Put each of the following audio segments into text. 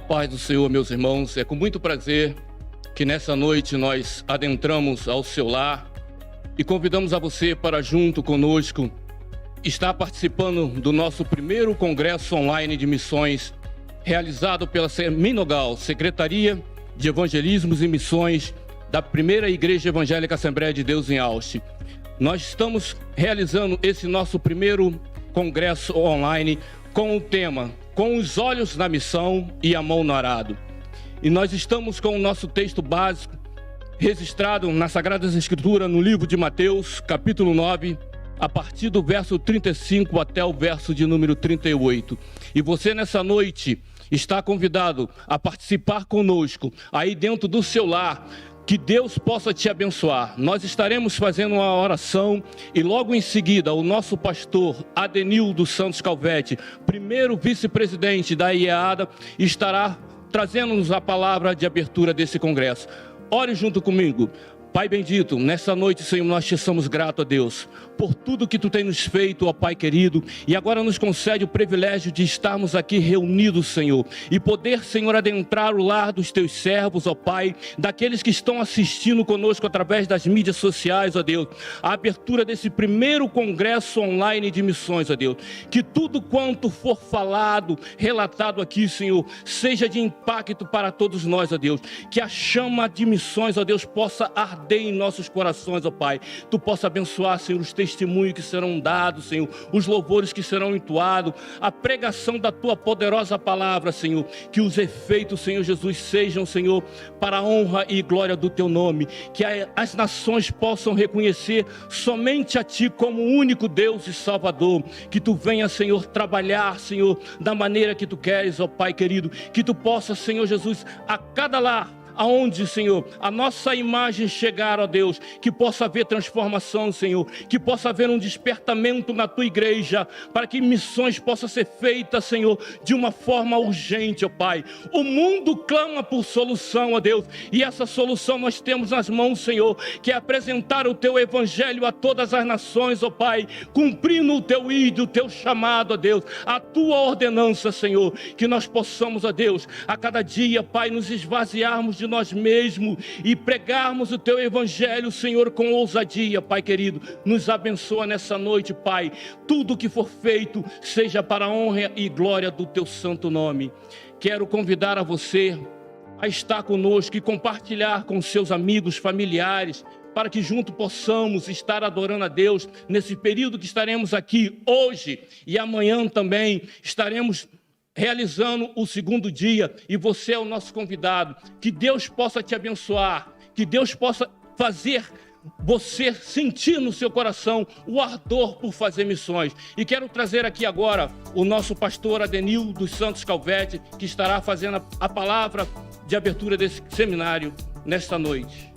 Paz do Senhor, meus irmãos, é com muito prazer que nessa noite nós adentramos ao seu lar e convidamos a você para junto conosco estar participando do nosso primeiro congresso online de missões realizado pela Seminogal, Secretaria de Evangelismos e Missões da Primeira Igreja Evangélica Assembleia de Deus em Austin. Nós estamos realizando esse nosso primeiro congresso online com o tema Com os olhos na missão e a mão no arado. E nós estamos com o nosso texto básico registrado nas Sagradas Escrituras no livro de Mateus, capítulo 9, a partir do verso 35 até o verso de número 38. E você nessa noite está convidado a participar conosco aí dentro do seu lar. Que Deus possa te abençoar. Nós estaremos fazendo uma oração e logo em seguida o nosso pastor Adenildo Santos Calvete, primeiro vice-presidente da IEADA, estará trazendo-nos a palavra de abertura desse congresso. Ore junto comigo. Pai bendito, nessa noite, Senhor, nós te somos gratos a Deus por tudo que Tu tem nos feito, ó Pai querido, e agora nos concede o privilégio de estarmos aqui reunidos, Senhor, e poder, Senhor, adentrar o lar dos Teus servos, ó Pai, daqueles que estão assistindo conosco através das mídias sociais, ó Deus, a abertura desse primeiro congresso online de missões, ó Deus, que tudo quanto for falado, relatado aqui, Senhor, seja de impacto para todos nós, ó Deus, que a chama de missões, ó Deus, possa arder em nossos corações, ó Pai. Tu possa abençoar, Senhor, os testemunhos que serão dados, Senhor, os louvores que serão entoados, a pregação da Tua poderosa palavra, Senhor, que os efeitos, Senhor Jesus, sejam, Senhor, para a honra e glória do Teu nome, que as nações possam reconhecer somente a Ti como o único Deus e Salvador, que Tu venha, Senhor, trabalhar, Senhor, da maneira que Tu queres, ó Pai querido, que Tu possa, Senhor Jesus, a cada lar, aonde, Senhor, a nossa imagem chegar, ó Deus, que possa haver transformação, Senhor, que possa haver um despertamento na Tua igreja, para que missões possam ser feitas, Senhor, de uma forma urgente, ó Pai. O mundo clama por solução, ó Deus, e essa solução nós temos nas mãos, Senhor, que é apresentar o Teu evangelho a todas as nações, ó Pai, cumprindo o Teu ídolo, o Teu chamado, ó Deus, a Tua ordenança, Senhor, que nós possamos, ó Deus, a cada dia, Pai, nos esvaziarmos de nós mesmos e pregarmos o Teu evangelho, Senhor, com ousadia, Pai querido. Nos abençoa nessa noite, Pai. Tudo que for feito seja para a honra e glória do Teu santo nome. Quero convidar a você a estar conosco e compartilhar com seus amigos, familiares, para que junto possamos estar adorando a Deus nesse período que estaremos aqui hoje e amanhã também estaremos realizando o segundo dia, e você é o nosso convidado. Que Deus possa te abençoar, que Deus possa fazer você sentir no seu coração o ardor por fazer missões. E quero trazer aqui agora o nosso pastor Adenildo Santos Calvete, que estará fazendo a palavra de abertura desse seminário nesta noite.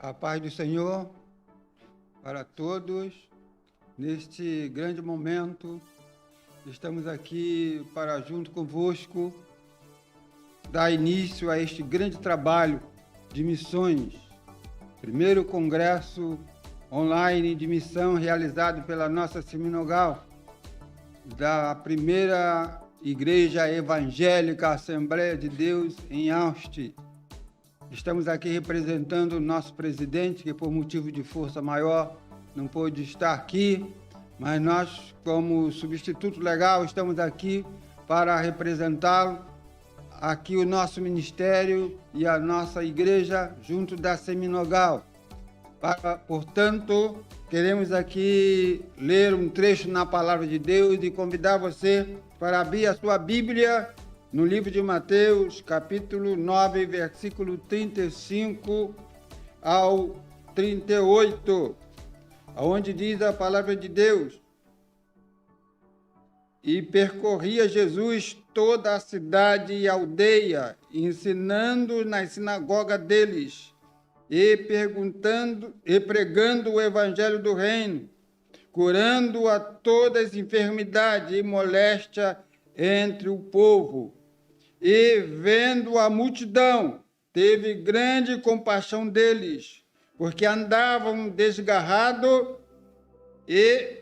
A paz do Senhor para todos. Neste grande momento, estamos aqui para, junto convosco, dar início a este grande trabalho de missões. Primeiro congresso online de missão realizado pela nossa Seminogal, da Primeira Igreja Evangélica Assembleia de Deus em Austin. Estamos aqui representando o nosso presidente, que por motivo de força maior não pôde estar aqui, mas nós, como substituto legal, estamos aqui para representá-lo, aqui o nosso ministério e a nossa igreja junto da Seminogal. Portanto, queremos aqui ler um trecho na Palavra de Deus e convidar você para abrir a sua Bíblia no livro de Mateus, capítulo 9, versículo 35 ao 38, onde diz a palavra de Deus: E percorria Jesus toda a cidade e aldeia, ensinando nas sinagogas deles, e pregando o evangelho do reino, curando a todas as enfermidades e moléstia entre o povo. E vendo a multidão, teve grande compaixão deles, porque andavam desgarrados e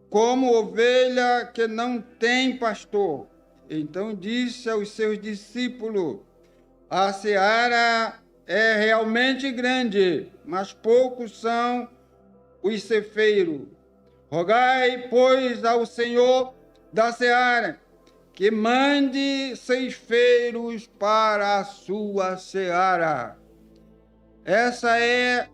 como ovelha que não tem pastor. Então disse aos seus discípulos: a seara é realmente grande, mas poucos são os ceifeiros. Rogai, pois, ao Senhor da seara que mande ceifeiros para a sua seara. Essa é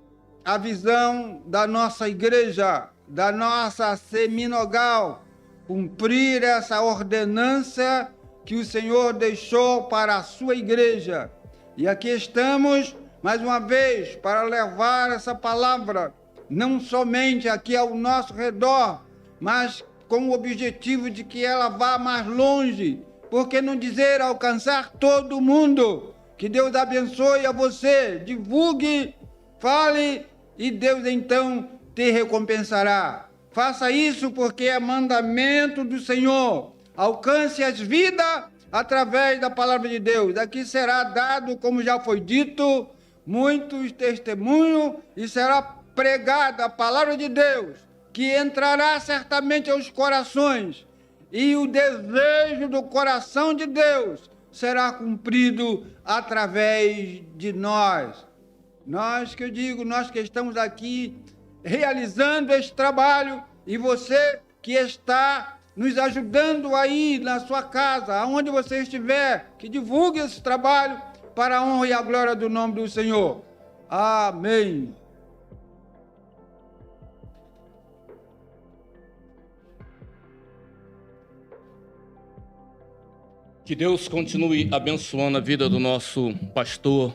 a visão da nossa igreja, da nossa Seminogal, cumprir essa ordenança que o Senhor deixou para a sua igreja. E aqui estamos, mais uma vez, para levar essa palavra, não somente aqui ao nosso redor, mas com o objetivo de que ela vá mais longe. Por que não dizer alcançar todo mundo? Que Deus abençoe a você, divulgue, fale, e Deus então te recompensará. Faça isso porque é mandamento do Senhor. Alcance as vidas através da palavra de Deus. Aqui será dado, como já foi dito, muitos testemunhos e será pregada a palavra de Deus, que entrará certamente aos corações, e o desejo do coração de Deus será cumprido através de nós. Nós que eu digo, nós que estamos aqui realizando esse trabalho, e você que está nos ajudando aí na sua casa, aonde você estiver, que divulgue esse trabalho para a honra e a glória do nome do Senhor. Amém. Que Deus continue abençoando a vida do nosso pastor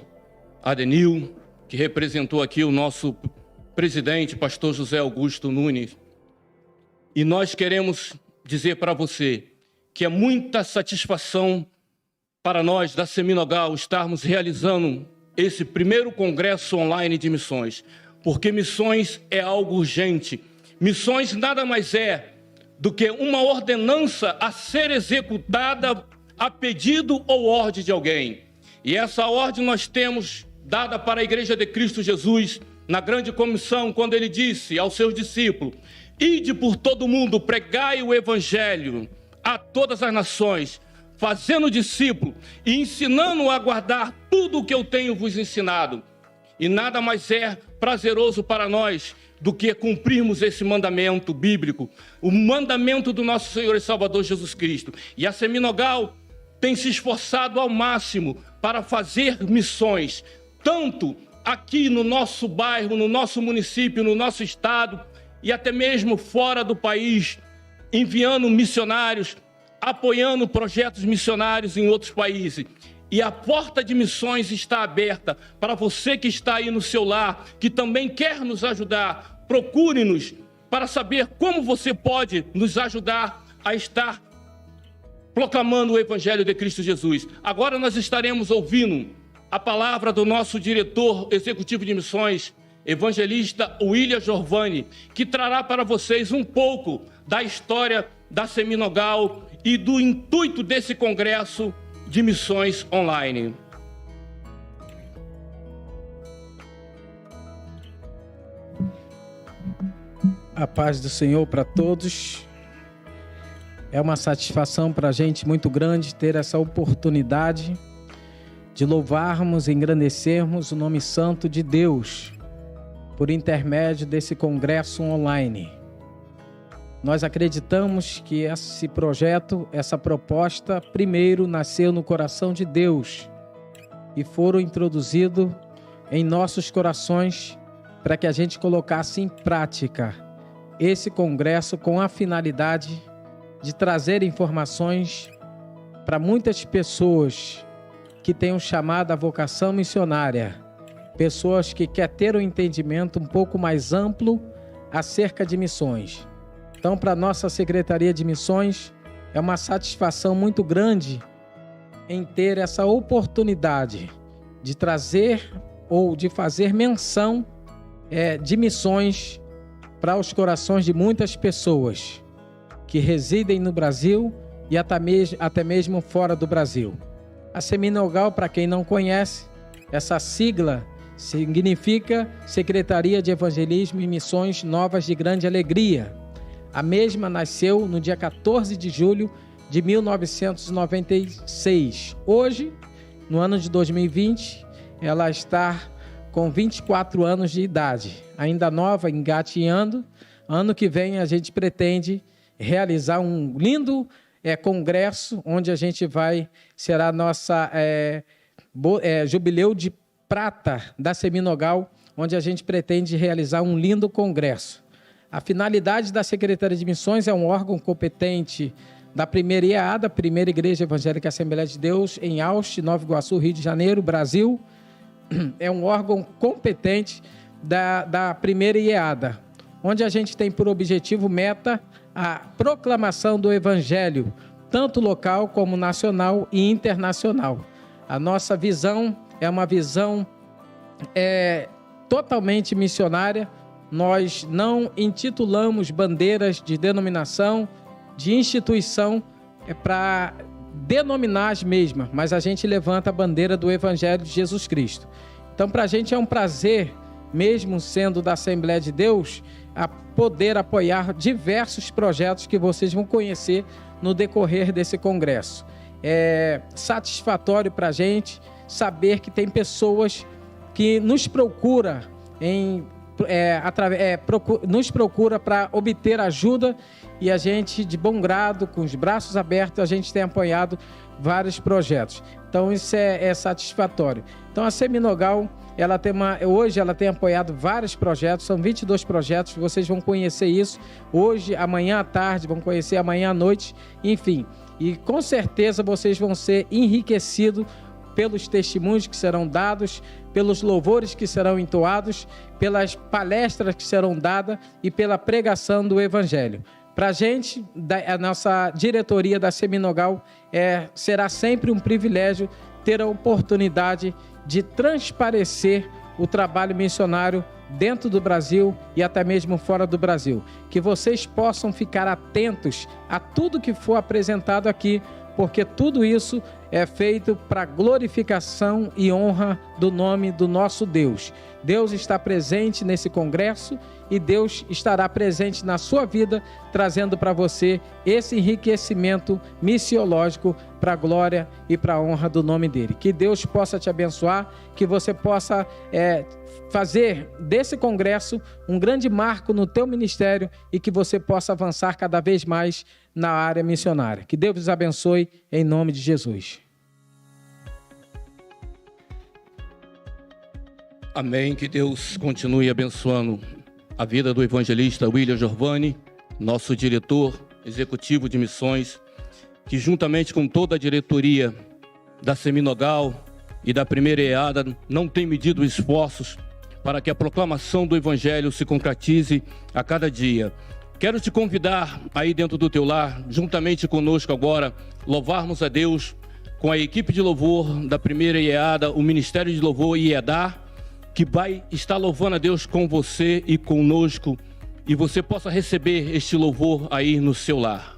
Adenil, que representou aqui o nosso presidente, pastor José Augusto Nunes. E nós queremos dizer para você que é muita satisfação para nós da Seminogal estarmos realizando esse primeiro congresso online de missões, porque missões é algo urgente. Missões nada mais é do que uma ordenança a ser executada a pedido ou ordem de alguém. E essa ordem nós temos dada para a Igreja de Cristo Jesus na grande comissão, quando ele disse aos seus discípulos: ide por todo mundo, pregai o evangelho a todas as nações, fazendo discípulo e ensinando a guardar tudo o que eu tenho vos ensinado. E nada mais é prazeroso para nós do que cumprirmos esse mandamento bíblico, o mandamento do nosso Senhor e Salvador Jesus Cristo. E a Seminogal tem se esforçado ao máximo para fazer missões, tanto aqui no nosso bairro, no nosso município, no nosso estado, e até mesmo fora do país, enviando missionários, apoiando projetos missionários em outros países. E a porta de missões está aberta para você que está aí no seu lar, que também quer nos ajudar. Procure-nos para saber como você pode nos ajudar a estar proclamando o Evangelho de Cristo Jesus. Agora nós estaremos ouvindo a palavra do nosso diretor executivo de missões, evangelista William Giovanni, que trará para vocês um pouco da história da Seminogal e do intuito desse congresso de missões online. A paz do Senhor para todos. É uma satisfação para a gente muito grande ter essa oportunidade de louvarmos e engrandecermos o nome santo de Deus por intermédio desse congresso online. Nós acreditamos que esse projeto, essa proposta, primeiro nasceu no coração de Deus e foram introduzidos em nossos corações para que a gente colocasse em prática esse congresso com a finalidade de trazer informações para muitas pessoas que têm um chamado à vocação missionária, pessoas que querem ter um entendimento um pouco mais amplo acerca de missões. Então, para a nossa Secretaria de Missões, é uma satisfação muito grande em ter essa oportunidade de trazer ou de fazer menção de missões para os corações de muitas pessoas que residem no Brasil e até mesmo fora do Brasil. A Seminogal, para quem não conhece, Essa sigla significa Secretaria de Evangelismo e Missões Novas de Grande Alegria. A mesma nasceu no dia 14 de julho de 1996. Hoje, no ano de 2020, ela está com 24 anos de idade, ainda nova, engateando. Ano que vem a gente pretende realizar um lindo congresso, onde a gente será nossa jubileu de prata da Seminogal, onde a gente pretende realizar um lindo congresso. A finalidade da Secretaria de Missões é um órgão competente da primeira IEADA, Primeira Igreja Evangélica Assembleia de Deus, em Auste, Nova Iguaçu, Rio de Janeiro, Brasil. É um órgão competente da primeira IEADA, onde a gente tem por objetivo, meta, a proclamação do Evangelho, tanto local como nacional e internacional. A nossa visão é uma visão totalmente missionária. Nós não intitulamos bandeiras de denominação, de instituição, para denominar as mesmas, mas a gente levanta a bandeira do Evangelho de Jesus Cristo. Então, para a gente é um prazer, mesmo sendo da Assembleia de Deus, a poder apoiar diversos projetos que vocês vão conhecer no decorrer desse congresso. É satisfatório para a gente saber que tem pessoas que nos procuram para obter ajuda, e a gente, de bom grado, com os braços abertos, a gente tem apoiado vários projetos. Então, isso é satisfatório. Então, a Seminogal, hoje ela tem apoiado vários projetos, são 22 projetos, vocês vão conhecer isso hoje, amanhã à tarde, vão conhecer amanhã à noite, enfim. E com certeza vocês vão ser enriquecidos pelos testemunhos que serão dados, pelos louvores que serão entoados, pelas palestras que serão dadas e pela pregação do Evangelho. Para a gente, a nossa diretoria da Seminogal, será sempre um privilégio ter a oportunidade de transparecer o trabalho missionário dentro do Brasil e até mesmo fora do Brasil. Que vocês possam ficar atentos a tudo que for apresentado aqui, porque tudo isso é feito para glorificação e honra do nome do nosso Deus. Deus está presente nesse congresso e Deus estará presente na sua vida, trazendo para você esse enriquecimento missiológico para a glória e para a honra do nome dele. Que Deus possa te abençoar, que você possa fazer desse congresso um grande marco no teu ministério e que você possa avançar cada vez mais na área missionária. Que Deus os abençoe em nome de Jesus. Amém. Que Deus continue abençoando a vida do evangelista William Giovanni, nosso diretor executivo de missões, que juntamente com toda a diretoria da Seminogal e da primeira IEADA não tem medido esforços para que a proclamação do evangelho se concretize a cada dia. Quero te convidar aí dentro do teu lar, juntamente conosco agora, louvarmos a Deus com a equipe de louvor da primeira IEADA, o Ministério de Louvor IEDA, que vai estar louvando a Deus com você e conosco, e você possa receber este louvor aí no seu lar.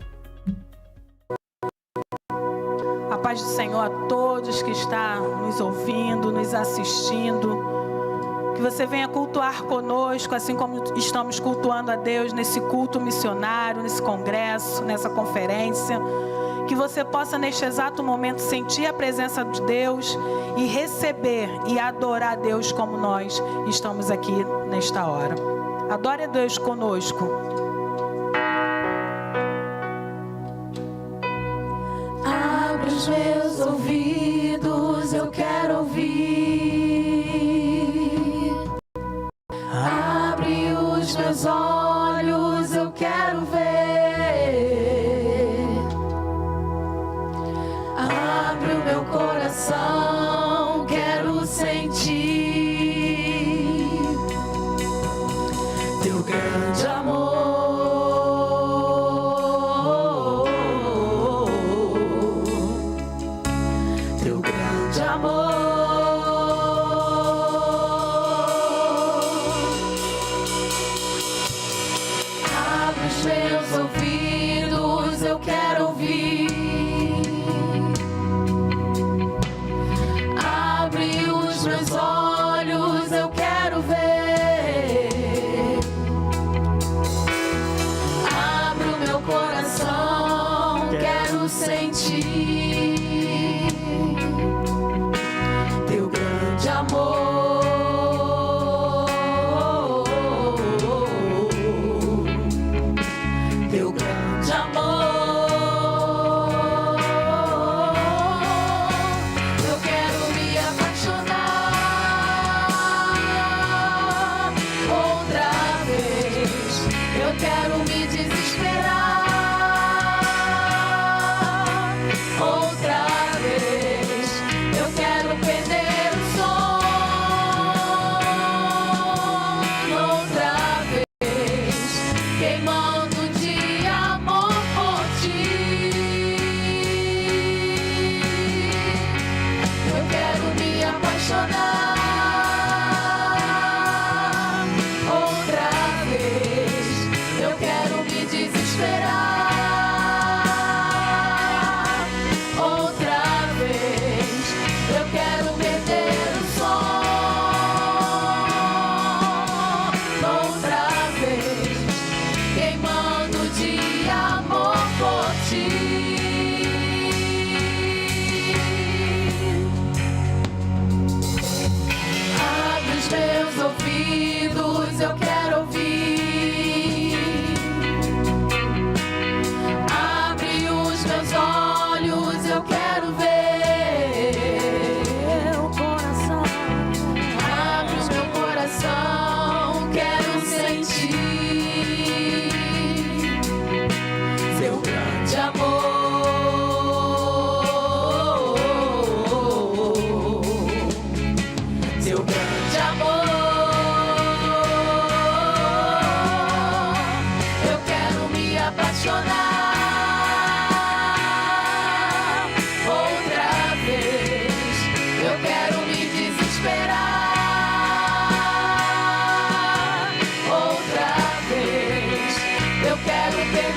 A paz do Senhor a todos que estão nos ouvindo, nos assistindo. Que você venha cultuar conosco, assim como estamos cultuando a Deus nesse culto missionário, nesse congresso, nessa conferência. Que você possa, neste exato momento, sentir a presença de Deus e receber e adorar a Deus como nós estamos aqui nesta hora. Adore a Deus conosco. Abre os meus ouvidos, eu quero ouvir. Abre os meus olhos, eu quero ver. Abre o meu coração, quero sentir teu grande amor, teu grande amor. Abre os meus ouvidos, eu quero ouvir. Abre os meus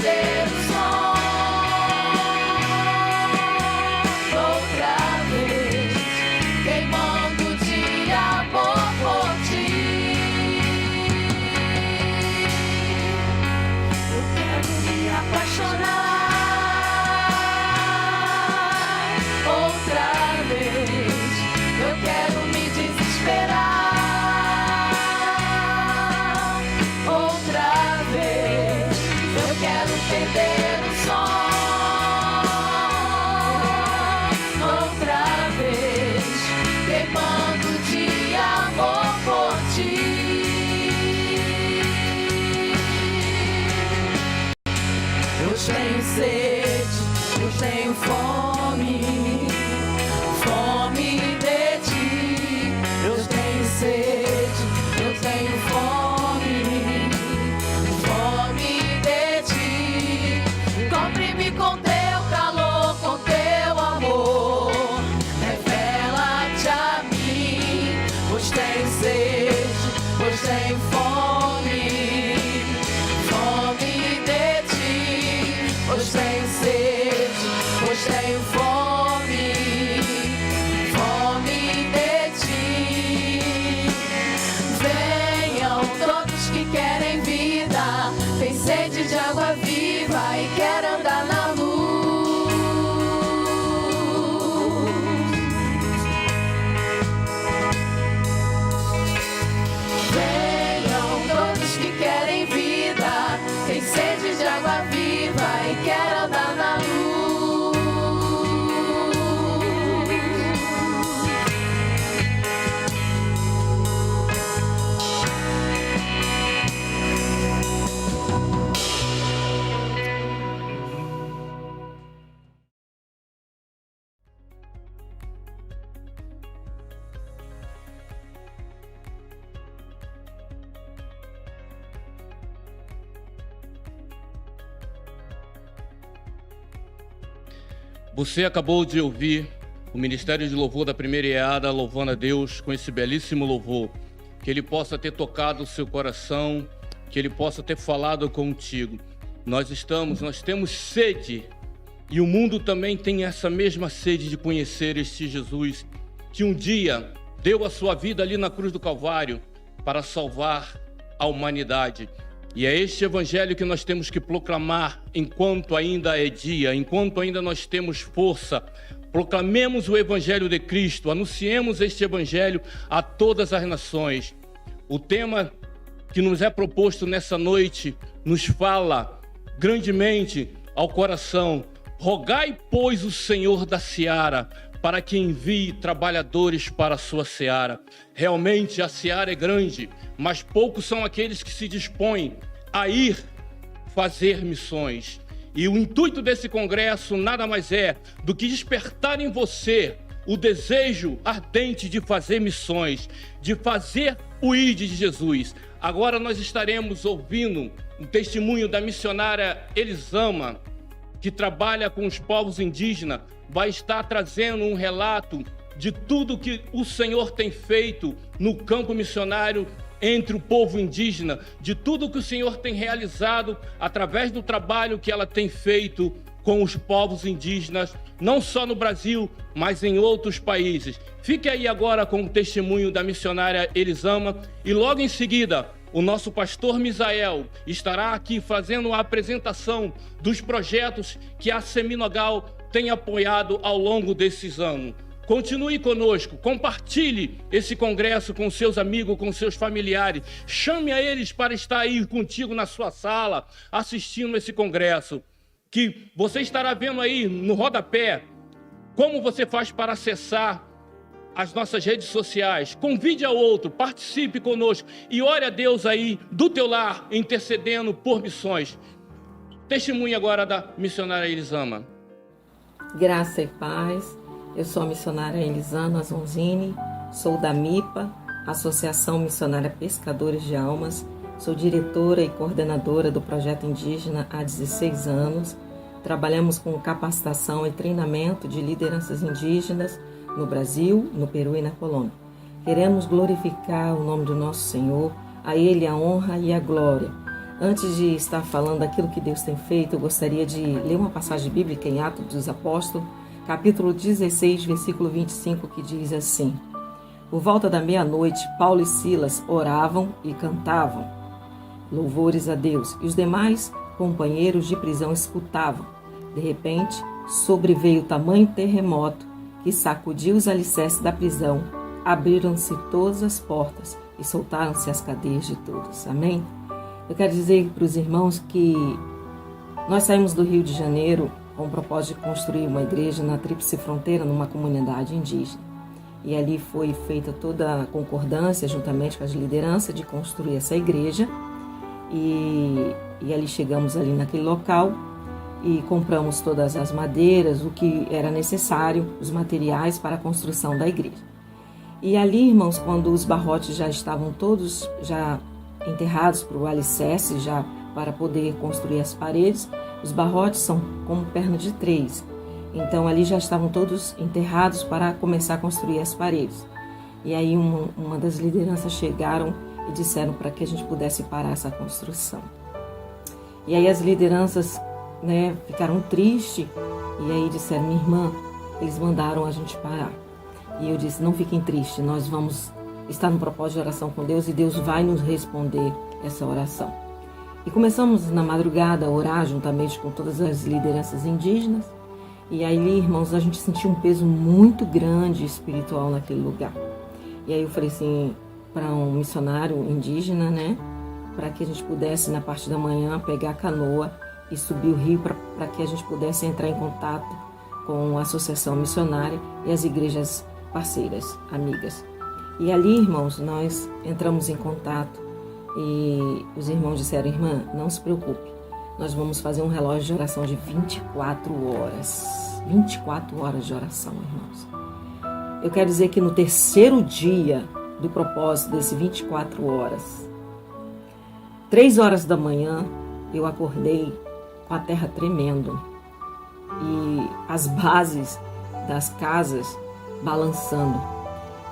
perder o som. Outra vez, queimando de amor por ti. Eu quero me apaixonar. Outra vez, eu quero me desesperar. Outra vez, eu quero perder o som. Outra vez, queimando de amor por ti. Eu tenho sede, eu tenho fome, fome de ti. Eu tenho sede, eu tenho fome, fome de ti. Compre-me com teu calor, com teu amor. Revela-te a mim, pois tenho sede, pois tenho fome, fome de ti. Pois tenho sede, pois tenho fome, fome de ti. Venham todos que querem vida, tem sede de água viva e quer andar na luz. Venham todos que querem vida, tem sede de água viva e quer andar na luz. Você acabou de ouvir o Ministério de Louvor da Primeira EADA louvando a Deus com esse belíssimo louvor. Que Ele possa ter tocado o seu coração, que Ele possa ter falado contigo. Nós temos sede, e o mundo também tem essa mesma sede de conhecer este Jesus, que um dia deu a sua vida ali na cruz do Calvário para salvar a humanidade. E é este evangelho que nós temos que proclamar enquanto ainda é dia, enquanto ainda nós temos força. Proclamemos o evangelho de Cristo, anunciemos este evangelho a todas as nações. O tema que nos é proposto nessa noite nos fala grandemente ao coração. Rogai, pois, o Senhor da seara, para que envie trabalhadores para a sua seara. Realmente a seara é grande, mas poucos são aqueles que se dispõem a ir fazer missões. E o intuito desse congresso nada mais é do que despertar em você o desejo ardente de fazer missões, de fazer o ID de Jesus. Agora nós estaremos ouvindo um testemunho da missionária Elisama, que trabalha com os povos indígenas, vai estar trazendo um relato de tudo que o Senhor tem feito no campo missionário entre o povo indígena, de tudo que o Senhor tem realizado através do trabalho que ela tem feito com os povos indígenas, não só no Brasil, mas em outros países. Fique aí agora com o testemunho da missionária Elisama e logo em seguida o nosso pastor Misael estará aqui fazendo a apresentação dos projetos que a Seminogal tem apoiado ao longo desses anos. Continue conosco, compartilhe esse congresso com seus amigos, com seus familiares. Chame a eles para estar aí contigo na sua sala, assistindo esse congresso. Que você estará vendo aí no rodapé como você faz para acessar as nossas redes sociais. Convide ao outro, participe conosco e ore a Deus aí do teu lar, intercedendo por missões. Testemunhe agora da missionária Elisama. Graça e paz. Eu sou a missionária Elisama Zonzini, sou da MIPA, Associação Missionária Pescadores de Almas, sou diretora e coordenadora do projeto indígena há 16 anos. Trabalhamos com capacitação e treinamento de lideranças indígenas no Brasil, no Peru e na Colômbia. Queremos glorificar o nome do nosso Senhor, a Ele a honra e a glória. Antes de estar falando daquilo que Deus tem feito, eu gostaria de ler uma passagem bíblica em Atos dos Apóstolos, capítulo 16, versículo 25, que diz assim: Por volta da meia-noite, Paulo e Silas oravam e cantavam louvores a Deus, e os demais companheiros de prisão escutavam. De repente, sobreveio tamanho terremoto que sacudiu os alicerces da prisão, abriram-se todas as portas e soltaram-se as cadeias de todos. Amém? Eu quero dizer para os irmãos que nós saímos do Rio de Janeiro com o propósito de construir uma igreja na Tríplice Fronteira, numa comunidade indígena. E ali foi feita toda a concordância, juntamente com as lideranças, de construir essa igreja. E ali chegamos ali naquele local e compramos todas as madeiras, o que era necessário, os materiais para a construção da igreja. E ali, irmãos, quando os barrotes já estavam todos já enterrados para o alicerce, já para poder construir as paredes, os barrotes são como perna de 3. Então ali já estavam todos enterrados para começar a construir as paredes. E aí uma das lideranças chegaram e disseram para que a gente pudesse parar essa construção. E aí as lideranças, ficaram tristes e aí disseram: minha irmã, eles mandaram a gente parar. E eu disse: não fiquem tristes, nós vamos estar no propósito de oração com Deus e Deus vai nos responder essa oração. E começamos na madrugada a orar juntamente com todas as lideranças indígenas. E aí, irmãos, a gente sentiu um peso muito grande espiritual naquele lugar. E aí eu falei assim para um missionário indígena, para que a gente pudesse, na parte da manhã, pegar a canoa e subir o rio para que a gente pudesse entrar em contato com a associação missionária e as igrejas parceiras, amigas. E ali, irmãos, nós entramos em contato e os irmãos disseram: irmã, não se preocupe, nós vamos fazer um relógio de oração de 24 horas. 24 horas de oração, irmãos. Eu quero dizer que no terceiro dia do propósito desse 24 horas, 3 horas da manhã, eu acordei com a terra tremendo e as bases das casas balançando.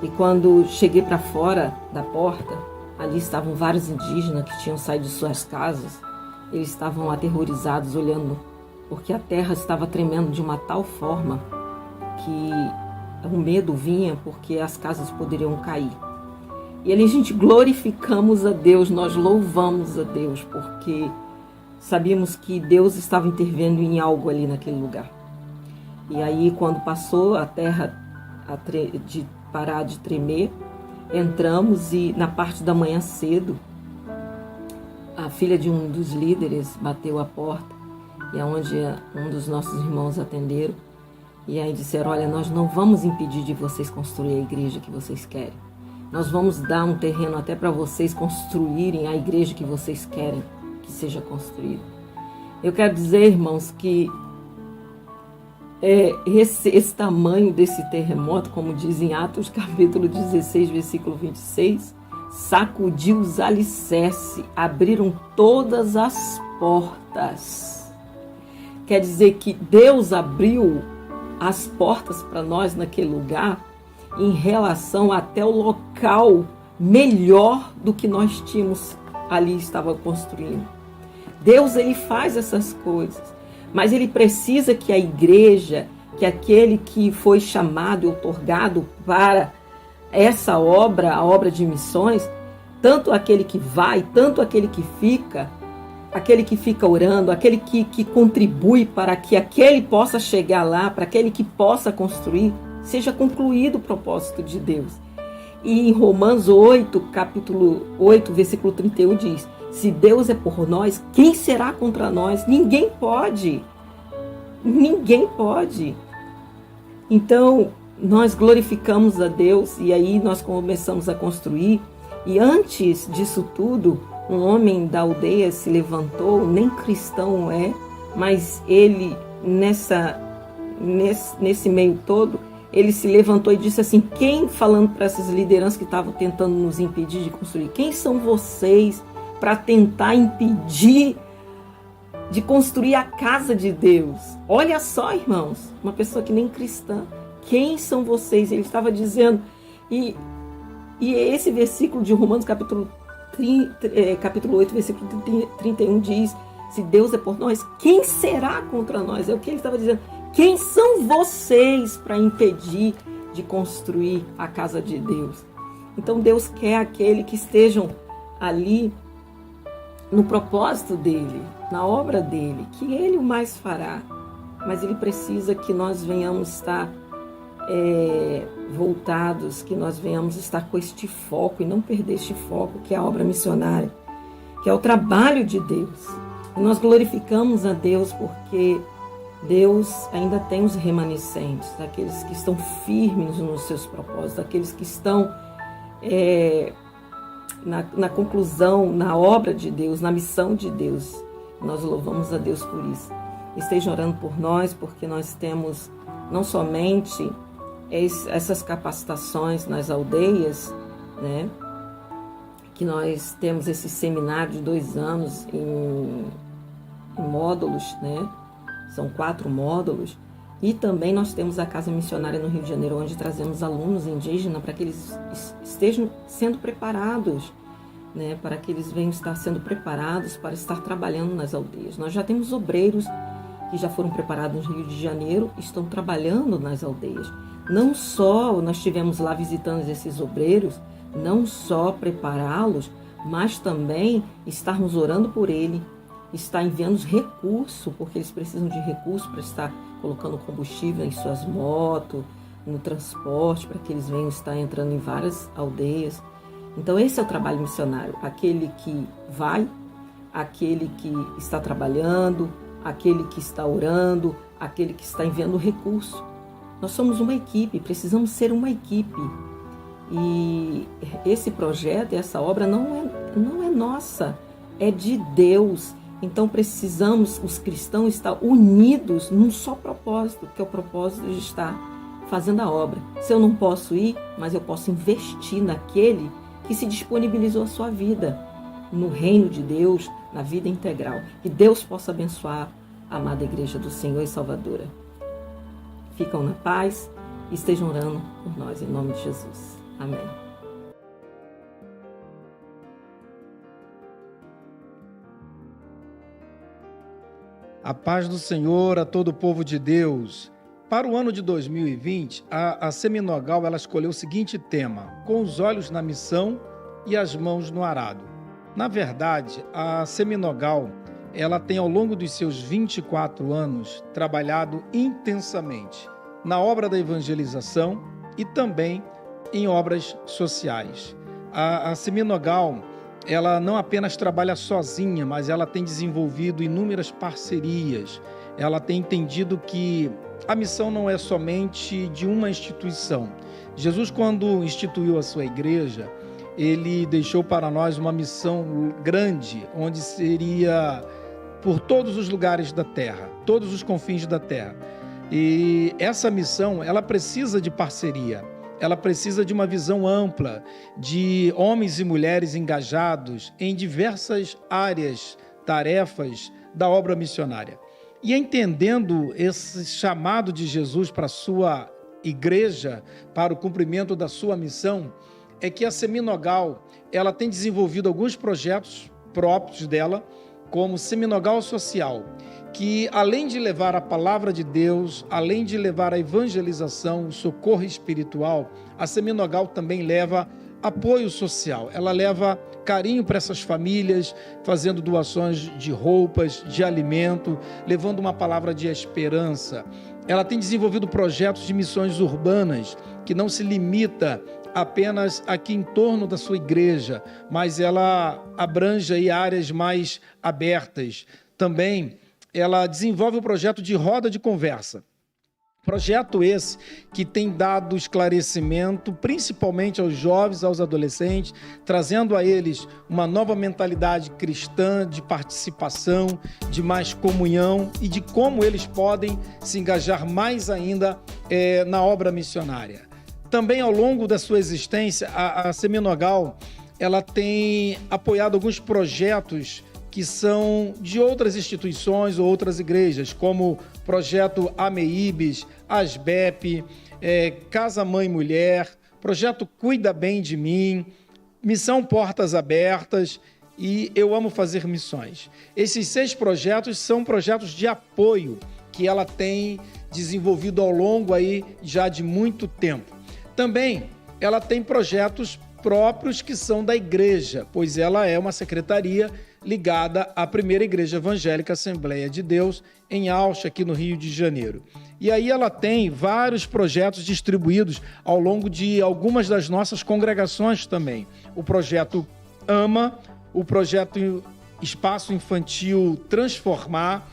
E quando cheguei para fora da porta, ali estavam vários indígenas que tinham saído de suas casas. Eles estavam aterrorizados, olhando, porque a terra estava tremendo de uma tal forma que o medo vinha, porque as casas poderiam cair. E ali a gente glorificamos a Deus, nós louvamos a Deus, porque sabíamos que Deus estava intervindo em algo ali naquele lugar. E aí, quando passou a terra de parar de tremer, entramos e na parte da manhã cedo, a filha de um dos líderes bateu a porta, e é onde um dos nossos irmãos atenderam, e aí disseram: olha, nós não vamos impedir de vocês construir a igreja que vocês querem. Nós vamos dar um terreno até para vocês construírem a igreja que vocês querem que seja construída. Eu quero dizer, irmãos, que esse tamanho desse terremoto, como diz em Atos capítulo 16, versículo 26, sacudiu os alicerces, abriram todas as portas. Quer dizer que Deus abriu as portas para nós naquele lugar em relação até o local melhor do que nós tínhamos ali, estava construindo. Deus, ele faz essas coisas, mas ele precisa que a igreja, que aquele que foi chamado e outorgado para essa obra, a obra de missões, tanto aquele que vai, tanto aquele que fica orando, aquele que contribui para que aquele possa chegar lá, para aquele que possa construir, seja concluído o propósito de Deus. E em Romanos 8, capítulo 8, versículo 31 diz: se Deus é por nós, quem será contra nós? Ninguém pode. Ninguém pode. Então, nós glorificamos a Deus e aí nós começamos a construir. E antes disso tudo, um homem da aldeia se levantou, nem cristão mas ele, nesse meio todo, ele se levantou e disse assim: falando para essas lideranças que estavam tentando nos impedir de construir, quem são vocês para tentar impedir de construir a casa de Deus? Olha só, irmãos, uma pessoa que nem cristã, quem são vocês? Ele estava dizendo, e esse versículo de Romanos capítulo capítulo 8, versículo 31 diz: se Deus é por nós, quem será contra nós? É o que ele estava dizendo. Quem são vocês para impedir de construir a casa de Deus? Então Deus quer aquele que estejam ali no propósito dele, na obra dele, que ele o mais fará. Mas ele precisa que nós venhamos estar voltados, que nós venhamos estar com este foco e não perder este foco, que é a obra missionária, que é o trabalho de Deus. E nós glorificamos a Deus porque Deus ainda tem os remanescentes, aqueles que estão firmes nos seus propósitos, aqueles que estão na conclusão, na obra de Deus, na missão de Deus. Nós louvamos a Deus por isso. Estejam orando por nós, porque nós temos não somente essas capacitações nas aldeias, né? Que nós temos esse seminário de 2 anos em módulos, né? São 4 módulos. E também nós temos a Casa Missionária no Rio de Janeiro, onde trazemos alunos indígenas para que eles estejam sendo preparados, né? Para que eles venham estar sendo preparados para estar trabalhando nas aldeias. Nós já temos obreiros que já foram preparados no Rio de Janeiro, estão trabalhando nas aldeias. Não só nós estivemos lá visitando esses obreiros, não só prepará-los, mas também estarmos orando por ele, estar enviando os recursos, porque eles precisam de recursos para estar colocando combustível em suas motos, no transporte, para que eles venham estar entrando em várias aldeias. Então esse é o trabalho missionário, aquele que vai, aquele que está trabalhando, aquele que está orando, aquele que está enviando recurso. Nós somos uma equipe, precisamos ser uma equipe. E esse projeto, essa obra não é nossa, é de Deus. Então precisamos, os cristãos, estar unidos num só propósito, que é o propósito de estar fazendo a obra. Se eu não posso ir, mas eu posso investir naquele que se disponibilizou a sua vida, no reino de Deus, na vida integral. Que Deus possa abençoar a amada Igreja do Senhor e Salvadora. Ficam na paz e estejam orando por nós, em nome de Jesus. Amém. A paz do Senhor a todo o povo de Deus. Para o ano de 2020, a Seminogal ela escolheu o seguinte tema: com os olhos na missão e as mãos no arado. Na verdade, a Seminogal ela tem ao longo dos seus 24 anos trabalhado intensamente na obra da evangelização e também em obras sociais. A Seminogal ela não apenas trabalha sozinha, mas ela tem desenvolvido inúmeras parcerias. Ela tem entendido que a missão não é somente de uma instituição. Jesus, quando instituiu a sua igreja, ele deixou para nós uma missão grande, onde seria por todos os lugares da terra, todos os confins da terra. E essa missão, ela precisa de parceria. Ela precisa de uma visão ampla, de homens e mulheres engajados em diversas áreas, tarefas da obra missionária. E entendendo esse chamado de Jesus para a sua igreja, para o cumprimento da sua missão, é que a Seminogal ela tem desenvolvido alguns projetos próprios dela, como Seminogal Social, que além de levar a palavra de Deus, além de levar a evangelização, o socorro espiritual, a Seminogal também leva apoio social. Ela leva carinho para essas famílias, fazendo doações de roupas, de alimento, levando uma palavra de esperança. Ela tem desenvolvido projetos de missões urbanas, que não se limita apenas aqui em torno da sua igreja, mas ela abrange aí áreas mais abertas. Também ela desenvolve o projeto de roda de conversa. Projeto esse que tem dado esclarecimento, principalmente aos jovens, aos adolescentes, trazendo a eles uma nova mentalidade cristã de participação, de mais comunhão e de como eles podem se engajar mais ainda na obra missionária. Também, ao longo da sua existência, a Seminogal ela tem apoiado alguns projetos que são de outras instituições ou outras igrejas, como o projeto AMEIBS, ASBEP, Casa Mãe Mulher, projeto Cuida Bem de Mim, Missão Portas Abertas e Eu Amo Fazer Missões. Esses 6 projetos são projetos de apoio que ela tem desenvolvido ao longo aí já de muito tempo. Também ela tem projetos próprios que são da igreja, pois ela é uma secretaria ligada à primeira Igreja Evangélica Assembleia de Deus em Aucha, aqui no Rio de Janeiro. E aí ela tem vários projetos distribuídos ao longo de algumas das nossas congregações também. O projeto AMA, o projeto Espaço Infantil Transformar,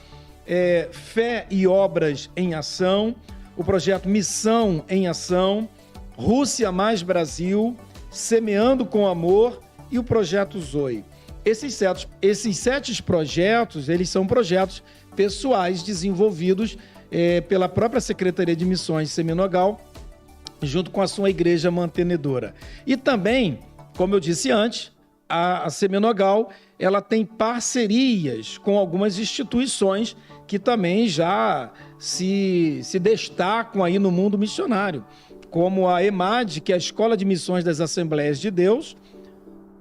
Fé e Obras em Ação, o projeto Missão em Ação, Rússia mais Brasil, Semeando com Amor e o projeto Zoe. Esses 7 projetos, eles são projetos pessoais desenvolvidos pela própria Secretaria de Missões Seminogal, junto com a sua igreja mantenedora. E também, como eu disse antes, a Seminogal, ela tem parcerias com algumas instituições que também já se destacam aí no mundo missionário, como a EMAD, que é a Escola de Missões das Assembleias de Deus,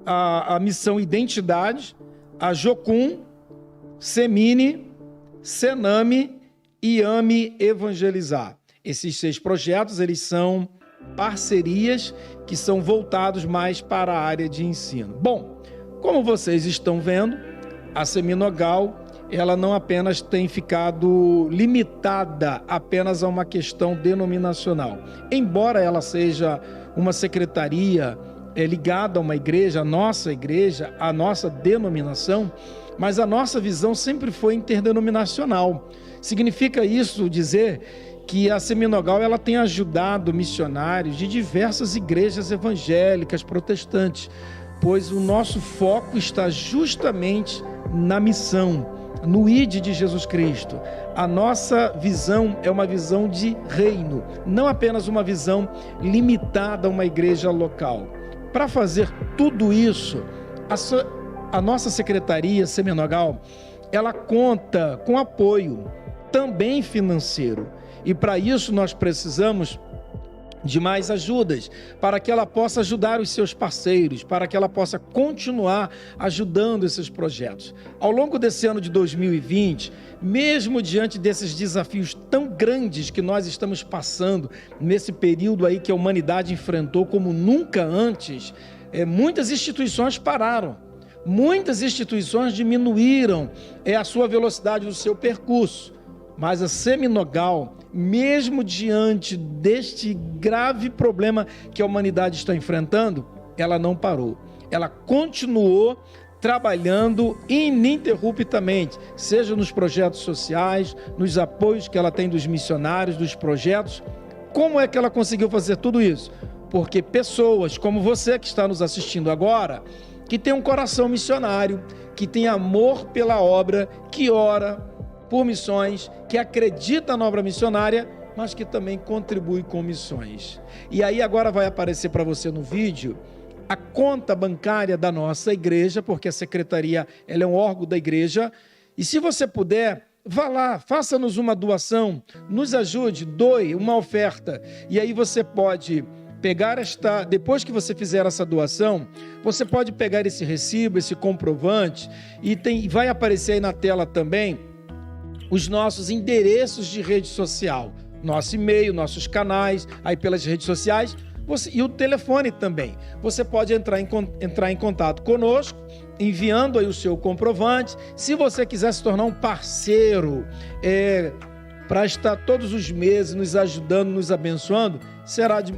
a Missão Identidade, a Jocum, Semine, Sename e Ame Evangelizar. Esses 6 projetos, eles são parcerias que são voltados mais para a área de ensino. Bom, como vocês estão vendo, a Seminogal, ela não apenas tem ficado limitada apenas a uma questão denominacional. Embora ela seja uma secretaria ligada a uma igreja, a nossa denominação, mas a nossa visão sempre foi interdenominacional. Significa isso dizer que a Seminogal ela tem ajudado missionários de diversas igrejas evangélicas protestantes, pois o nosso foco está justamente na missão, no ID de Jesus Cristo. A nossa visão é uma visão de reino, não apenas uma visão limitada a uma igreja local. Para fazer tudo isso, a nossa secretaria Seminogal, ela conta com apoio também financeiro. E para isso nós precisamos de mais ajudas, para que ela possa ajudar os seus parceiros, para que ela possa continuar ajudando esses projetos. Ao longo desse ano de 2020, mesmo diante desses desafios tão grandes que nós estamos passando, nesse período aí que a humanidade enfrentou como nunca antes, muitas instituições pararam, muitas instituições diminuíram a sua velocidade do seu percurso. Mas a Seminogal, mesmo diante deste grave problema que a humanidade está enfrentando, ela não parou. Ela continuou trabalhando ininterruptamente, seja nos projetos sociais, nos apoios que ela tem dos missionários, dos projetos. Como é que ela conseguiu fazer tudo isso? Porque pessoas como você que está nos assistindo agora, que tem um coração missionário, que tem amor pela obra, que ora por missões, que acredita na obra missionária, mas que também contribui com missões. E aí agora vai aparecer para você no vídeo a conta bancária da nossa igreja, porque a secretaria ela é um órgão da igreja. E se você puder, vá lá, faça-nos uma doação, nos ajude, doe uma oferta. E aí você pode pegar depois que você fizer essa doação, você pode pegar esse recibo, esse comprovante, e vai aparecer aí na tela também os nossos endereços de rede social, nosso e-mail, nossos canais, aí pelas redes sociais, e o telefone também. Você pode entrar em contato conosco, enviando aí o seu comprovante. Se você quiser se tornar um parceiro, para estar todos os meses nos ajudando, nos abençoando,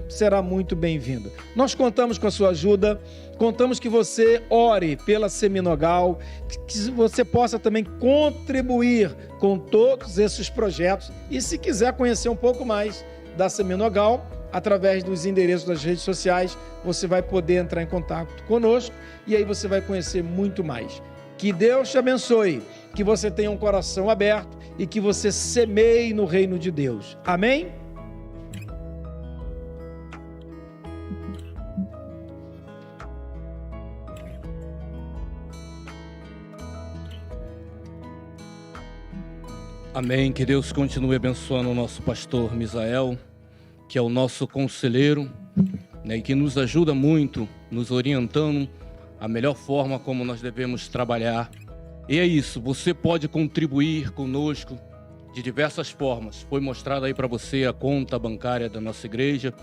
será muito bem-vindo. Nós contamos com a sua ajuda, contamos que você ore pela Seminogal, que você possa também contribuir com todos esses projetos. E se quiser conhecer um pouco mais da Seminogal, através dos endereços das redes sociais, você vai poder entrar em contato conosco e aí você vai conhecer muito mais. Que Deus te abençoe, que você tenha um coração aberto e que você semeie no reino de Deus. Amém? Amém. Que Deus continue abençoando o nosso pastor Misael, que é o nosso conselheiro, né, e que nos ajuda muito, nos orientando a melhor forma como nós devemos trabalhar. E é isso, você pode contribuir conosco de diversas formas. Foi mostrado aí para você a conta bancária da nossa igreja,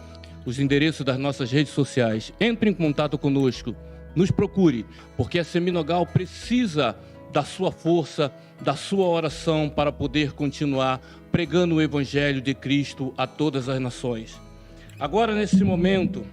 os endereços das nossas redes sociais. Entre em contato conosco, nos procure, porque a Seminogal precisa da sua força, da sua oração para poder continuar pregando o Evangelho de Cristo a todas as nações. Agora, nesse momento,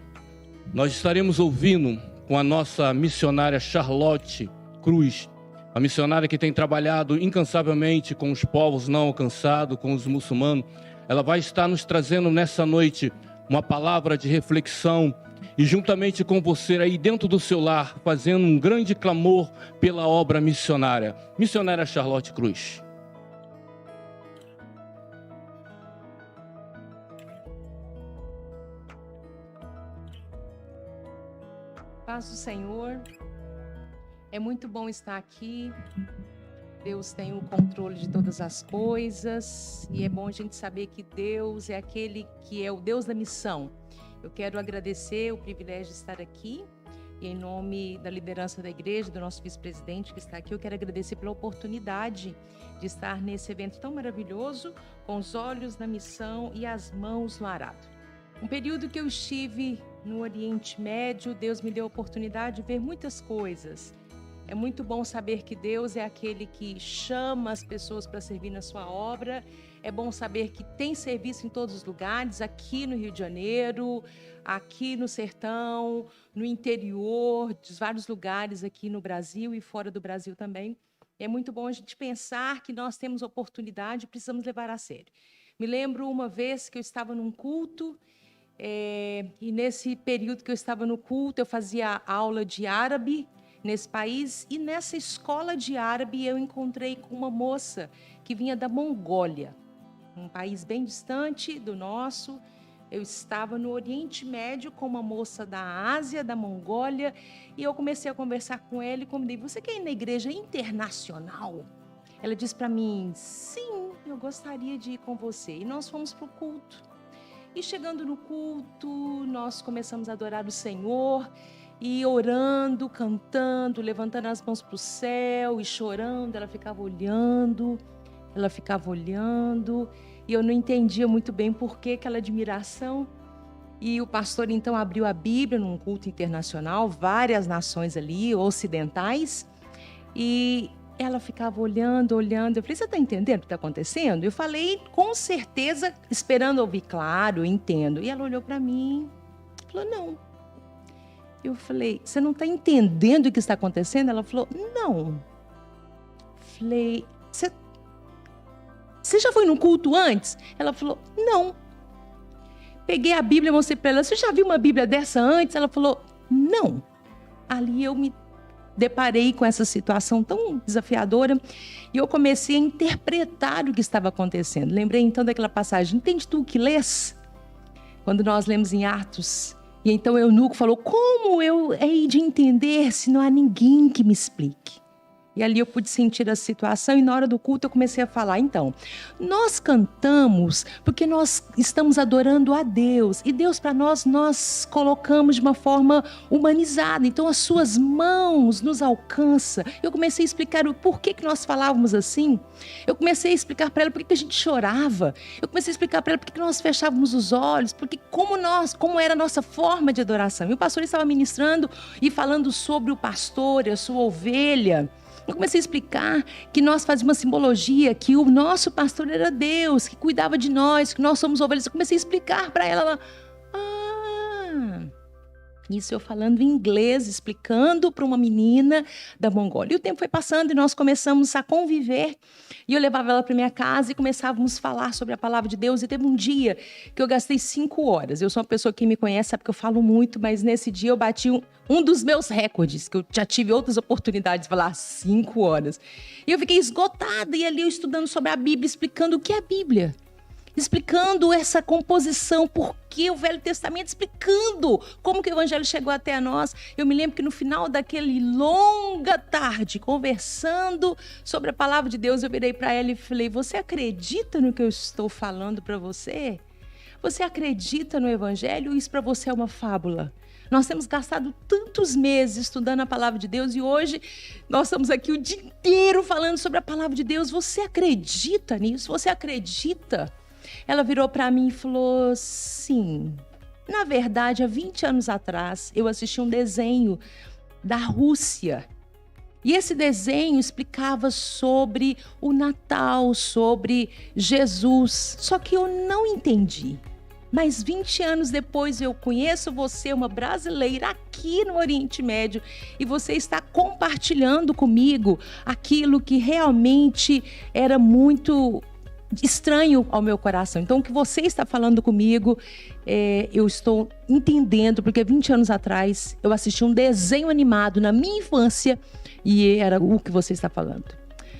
nós estaremos ouvindo com a nossa missionária Charlotte Cruz, a missionária que tem trabalhado incansavelmente com os povos não alcançados, com os muçulmanos. Ela vai estar nos trazendo nessa noite uma palavra de reflexão e juntamente com você aí dentro do seu lar, fazendo um grande clamor pela obra missionária. Missionária Charlotte Cruz. Paz do Senhor. É muito bom estar aqui. Deus tem o controle de todas as coisas e é bom a gente saber que Deus é aquele que é o Deus da missão. Eu quero agradecer o privilégio de estar aqui e em nome da liderança da igreja, do nosso vice-presidente que está aqui, eu quero agradecer pela oportunidade de estar nesse evento tão maravilhoso, com os olhos na missão e as mãos no arado. Um período que eu estive no Oriente Médio, Deus me deu a oportunidade de ver muitas coisas. É muito bom saber que Deus é aquele que chama as pessoas para servir na sua obra. É bom saber que tem serviço em todos os lugares, aqui no Rio de Janeiro, aqui no sertão, no interior, de vários lugares aqui no Brasil e fora do Brasil também. É muito bom a gente pensar que nós temos oportunidade e precisamos levar a sério. Me lembro uma vez que eu estava num culto, e nesse período que eu estava no culto, eu fazia aula de árabe nesse país, e nessa escola de árabe eu encontrei com uma moça que vinha da Mongólia, um país bem distante do nosso. Eu estava no Oriente Médio com uma moça da Ásia, da Mongólia, e eu comecei a conversar com ela e convidei: você quer ir na igreja internacional? Ela disse para mim: sim, eu gostaria de ir com você. E nós fomos para o culto. E chegando no culto, nós começamos a adorar o Senhor, e orando, cantando, levantando as mãos para o céu e chorando. Ela ficava olhando, e eu não entendia muito bem por que aquela admiração. E o pastor então abriu a Bíblia num culto internacional, várias nações ali, ocidentais, e ela ficava olhando. Eu falei: você está entendendo o que está acontecendo? Eu falei com certeza, esperando ouvir: claro, eu entendo. E ela olhou para mim e falou: não. Eu falei: você não está entendendo o que está acontecendo? Ela falou: não. Falei: você já foi num culto antes? Ela falou: não. Peguei a Bíblia e mostrei para ela: você já viu uma Bíblia dessa antes? Ela falou: não. Ali eu me deparei com essa situação tão desafiadora e eu comecei a interpretar o que estava acontecendo. Lembrei então daquela passagem: entende tu o que lês? Quando nós lemos em Atos. E então o eunuco falou: como eu hei de entender se não há ninguém que me explique? E ali eu pude sentir a situação e na hora do culto eu comecei a falar: então, nós cantamos porque nós estamos adorando a Deus. E Deus para nós colocamos de uma forma humanizada. Então as suas mãos nos alcançam. Eu comecei a explicar o porquê que nós falávamos assim. Eu comecei a explicar para ela por que a gente chorava. Eu comecei a explicar para ela por que nós fechávamos os olhos. Porque como era a nossa forma de adoração. E o pastor estava ministrando e falando sobre o pastor e a sua ovelha. Eu comecei a explicar que nós fazíamos uma simbologia, que o nosso pastor era Deus, que cuidava de nós, que nós somos ovelhas. Eu comecei a explicar para ela. Isso eu falando em inglês, explicando para uma menina da Mongólia. E o tempo foi passando e nós começamos a conviver. E eu levava ela para minha casa e começávamos a falar sobre a palavra de Deus. E teve um dia que eu gastei 5 horas. Eu sou uma pessoa que me conhece, sabe que eu falo muito, mas nesse dia eu bati um dos meus recordes, que eu já tive outras oportunidades de falar 5 horas. E eu fiquei esgotada. E ali eu estudando sobre a Bíblia, explicando o que é a Bíblia. Explicando essa composição, por que o Velho Testamento, explicando como que o Evangelho chegou até nós. Eu me lembro que no final daquele longa tarde, conversando sobre a palavra de Deus, eu virei para ela e falei: você acredita no que eu estou falando para você? Você acredita no Evangelho ou isso para você é uma fábula? Nós temos gastado tantos meses estudando a palavra de Deus e hoje nós estamos aqui o dia inteiro falando sobre a palavra de Deus. Você acredita nisso? Você acredita? Ela virou para mim e falou: sim. Na verdade, há 20 anos atrás, eu assisti um desenho da Rússia. E esse desenho explicava sobre o Natal, sobre Jesus. Só que eu não entendi. Mas 20 anos depois eu conheço você, uma brasileira aqui no Oriente Médio, e você está compartilhando comigo aquilo que realmente era muito estranho ao meu coração. Então, o que você está falando comigo, eu estou entendendo, porque 20 anos atrás eu assisti um desenho animado na minha infância e era o que você está falando.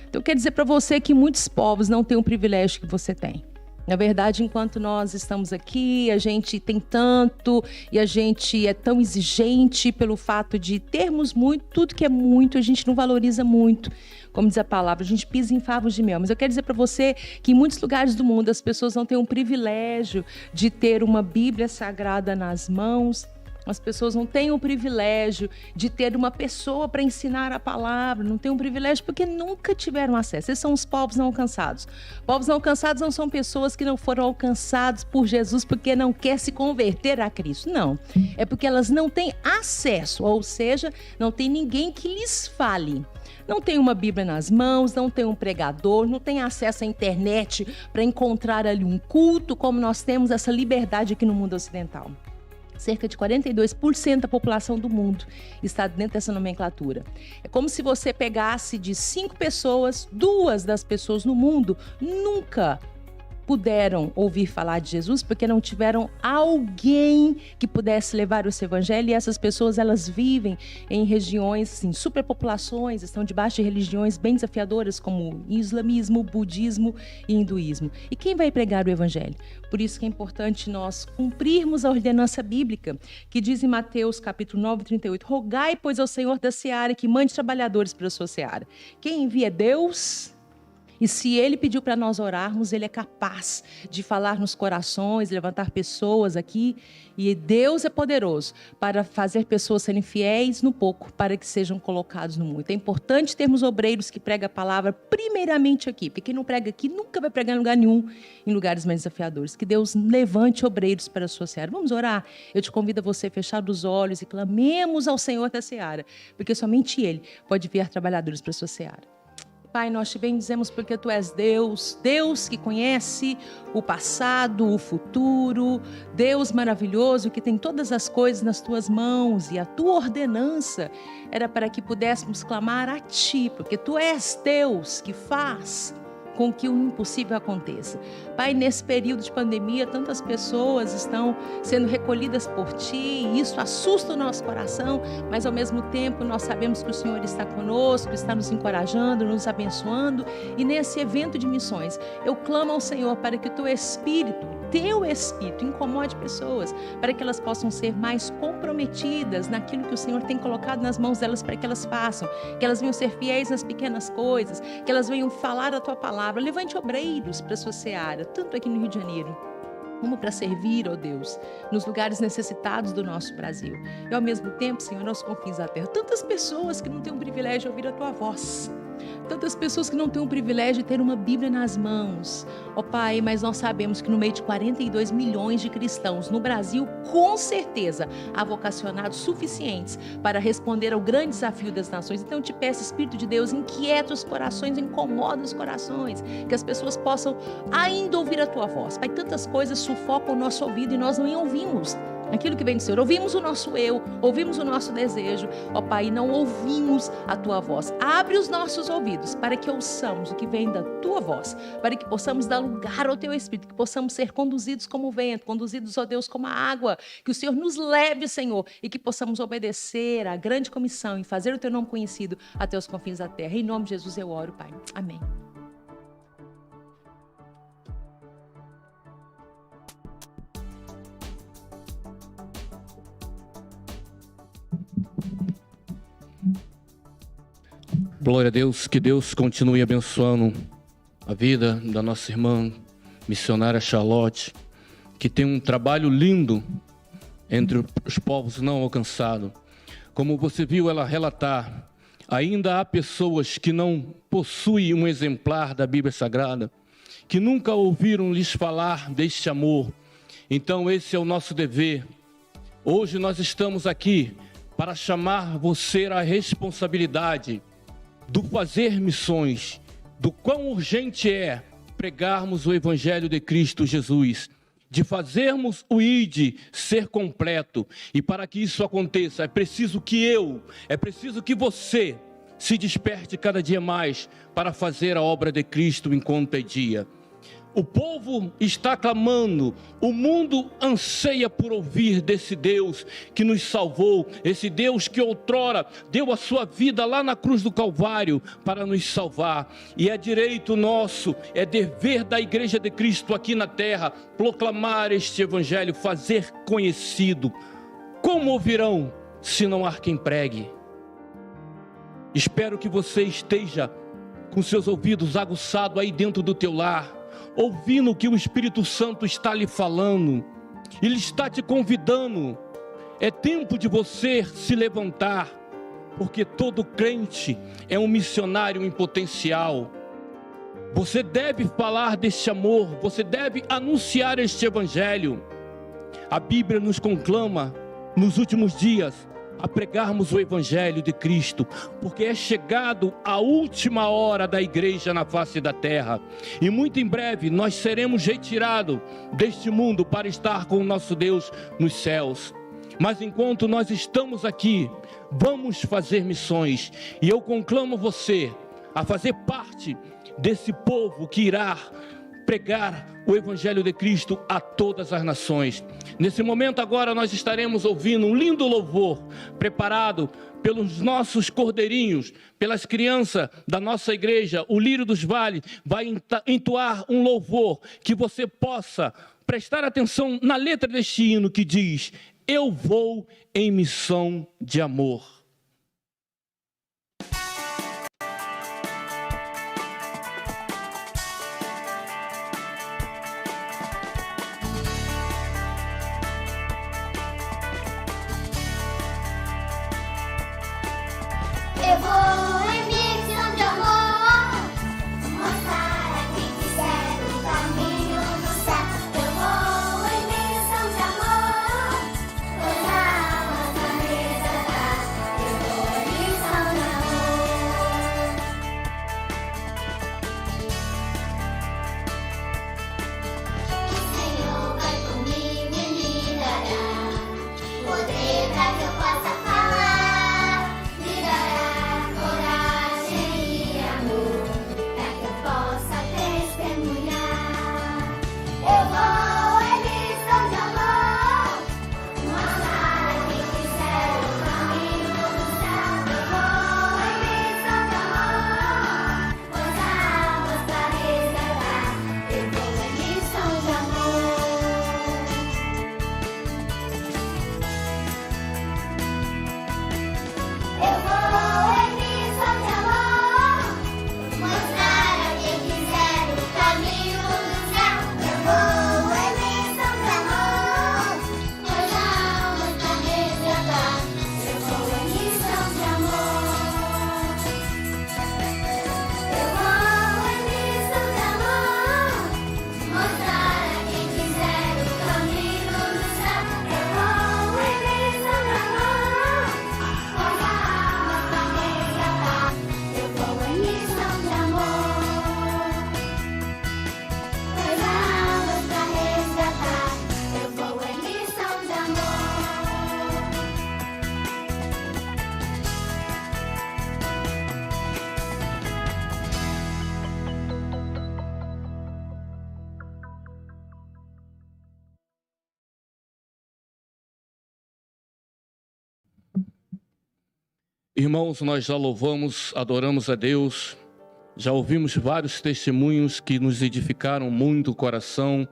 Então, eu quero dizer para você que muitos povos não têm o privilégio que você tem. Na verdade, enquanto nós estamos aqui, a gente tem tanto e a gente é tão exigente pelo fato de termos muito, tudo que é muito, a gente não valoriza muito. Como diz a palavra, a gente pisa em favos de mel. Mas eu quero dizer para você que em muitos lugares do mundo as pessoas não têm um privilégio de ter uma Bíblia Sagrada nas mãos. As pessoas não têm o privilégio de ter uma pessoa para ensinar a palavra, não têm um privilégio porque nunca tiveram acesso. Esses são os povos não alcançados. Povos não alcançados não são pessoas que não foram alcançados por Jesus porque não quer se converter a Cristo. Não, é porque elas não têm acesso, ou seja, não tem ninguém que lhes fale. Não tem uma Bíblia nas mãos, não tem um pregador, não tem acesso à internet para encontrar ali um culto, como nós temos essa liberdade aqui no mundo ocidental. Cerca de 42% da população do mundo está dentro dessa nomenclatura. É como se você pegasse de 5 pessoas, 2 das pessoas no mundo nunca puderam ouvir falar de Jesus porque não tiveram alguém que pudesse levar esse evangelho, e essas pessoas elas vivem em regiões, assim, superpopulações, estão debaixo de religiões bem desafiadoras como islamismo, budismo e hinduísmo. E quem vai pregar o evangelho? Por isso que é importante nós cumprirmos a ordenança bíblica que diz em Mateus capítulo 9, 38, rogai, pois, ao Senhor da seara que mande trabalhadores para a sua seara. Quem envia é Deus. E se Ele pediu para nós orarmos, Ele é capaz de falar nos corações, levantar pessoas aqui. E Deus é poderoso para fazer pessoas serem fiéis no pouco, para que sejam colocados no muito. É importante termos obreiros que pregam a palavra primeiramente aqui, porque quem não prega aqui nunca vai pregar em lugar nenhum, em lugares mais desafiadores. Que Deus levante obreiros para a sua seara. Vamos orar? Eu te convido a você fechar os olhos e clamemos ao Senhor da seara, porque somente Ele pode enviar trabalhadores para a sua seara. Pai, nós te bendizemos porque Tu és Deus, Deus que conhece o passado, o futuro, Deus maravilhoso que tem todas as coisas nas Tuas mãos, e a Tua ordenança era para que pudéssemos clamar a Ti, porque Tu és Deus que faz com que o impossível aconteça. Pai, nesse período de pandemia, tantas pessoas estão sendo recolhidas por Ti, e isso assusta o nosso coração, mas ao mesmo tempo nós sabemos que o Senhor está conosco, está nos encorajando, nos abençoando, e nesse evento de missões, eu clamo ao Senhor para que o Teu Espírito incomode pessoas, para que elas possam ser mais comprometidas naquilo que o Senhor tem colocado nas mãos delas para que elas façam, que elas venham ser fiéis nas pequenas coisas, que elas venham falar a Tua palavra. Levante obreiros para a sua seara, tanto aqui no Rio de Janeiro, como para servir, ó Deus, nos lugares necessitados do nosso Brasil. E ao mesmo tempo, Senhor, aos confins da terra, tantas pessoas que não têm o privilégio de ouvir a Tua voz, tantas pessoas que não têm o privilégio de ter uma Bíblia nas mãos. Ó Pai, mas nós sabemos que no meio de 42 milhões de cristãos no Brasil, com certeza, há vocacionados suficientes para responder ao grande desafio das nações. Então eu te peço, Espírito de Deus, inquieta os corações, incomoda os corações, que as pessoas possam ainda ouvir a Tua voz. Pai, tantas coisas sufocam o nosso ouvido e nós não ouvimos aquilo que vem do Senhor. Ouvimos o nosso eu, ouvimos o nosso desejo, ó Pai, e não ouvimos a Tua voz. Abre os nossos ouvidos para que ouçamos o que vem da Tua voz, para que possamos dar lugar ao Teu Espírito, que possamos ser conduzidos como o vento, conduzidos, ó Deus, como a água, que o Senhor nos leve, Senhor, e que possamos obedecer à grande comissão e fazer o Teu nome conhecido até os confins da terra. Em nome de Jesus eu oro, Pai. Amém. Glória a Deus, que Deus continue abençoando a vida da nossa irmã missionária Charlotte, que tem um trabalho lindo entre os povos não alcançados. Como você viu ela relatar, ainda há pessoas que não possuem um exemplar da Bíblia Sagrada, que nunca ouviram lhes falar deste amor. Então esse é o nosso dever. Hoje nós estamos aqui para chamar você à responsabilidade do fazer missões, do quão urgente é pregarmos o Evangelho de Cristo Jesus, de fazermos o ID ser completo. E para que isso aconteça, é preciso que você se desperte cada dia mais para fazer a obra de Cristo enquanto é dia. O povo está clamando, o mundo anseia por ouvir desse Deus que nos salvou, esse Deus que outrora deu a sua vida lá na cruz do Calvário para nos salvar. E é direito nosso, é dever da Igreja de Cristo aqui na terra, proclamar este Evangelho, fazer conhecido. Como ouvirão se não há quem pregue? Espero que você esteja com seus ouvidos aguçados aí dentro do teu lar, ouvindo o que o Espírito Santo está lhe falando. Ele está te convidando. É tempo de você se levantar, porque todo crente é um missionário em potencial. Você deve falar deste amor, você deve anunciar este Evangelho. A Bíblia nos conclama nos últimos dias a pregarmos o Evangelho de Cristo, porque é chegado a última hora da igreja na face da terra, e muito em breve nós seremos retirados deste mundo para estar com o nosso Deus nos céus. Mas enquanto nós estamos aqui, vamos fazer missões, e eu conclamo você a fazer parte desse povo que irá pregar o Evangelho de Cristo a todas as nações. Nesse momento agora nós estaremos ouvindo um lindo louvor preparado pelos nossos cordeirinhos, pelas crianças da nossa igreja. O Lírio dos Vales vai entoar um louvor que você possa prestar atenção na letra deste hino que diz: eu vou em missão de amor. Eu vou em missão de amor, mostrar a quem quiser o caminho do céu. Eu vou em missão de amor, pois a alma resgatar. Eu vou em missão de amor. O Senhor vai comigo e me dará poder para que eu possa falar. Irmãos, nós já louvamos, adoramos a Deus, já ouvimos vários testemunhos que nos edificaram muito o coração,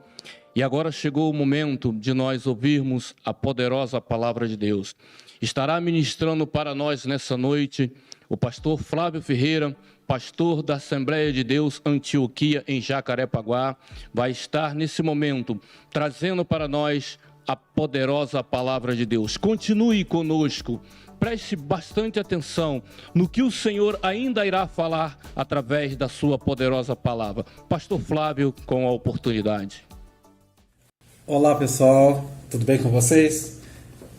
e agora chegou o momento de nós ouvirmos a poderosa palavra de Deus. Estará ministrando para nós nessa noite o pastor Flávio Ferreira, pastor da Assembleia de Deus Antioquia, em Jacarepaguá, vai estar nesse momento trazendo para nós a poderosa palavra de Deus. Continue conosco, preste bastante atenção no que o Senhor ainda irá falar através da sua poderosa palavra. Pastor Flávio, com a oportunidade. Olá pessoal, tudo bem com vocês?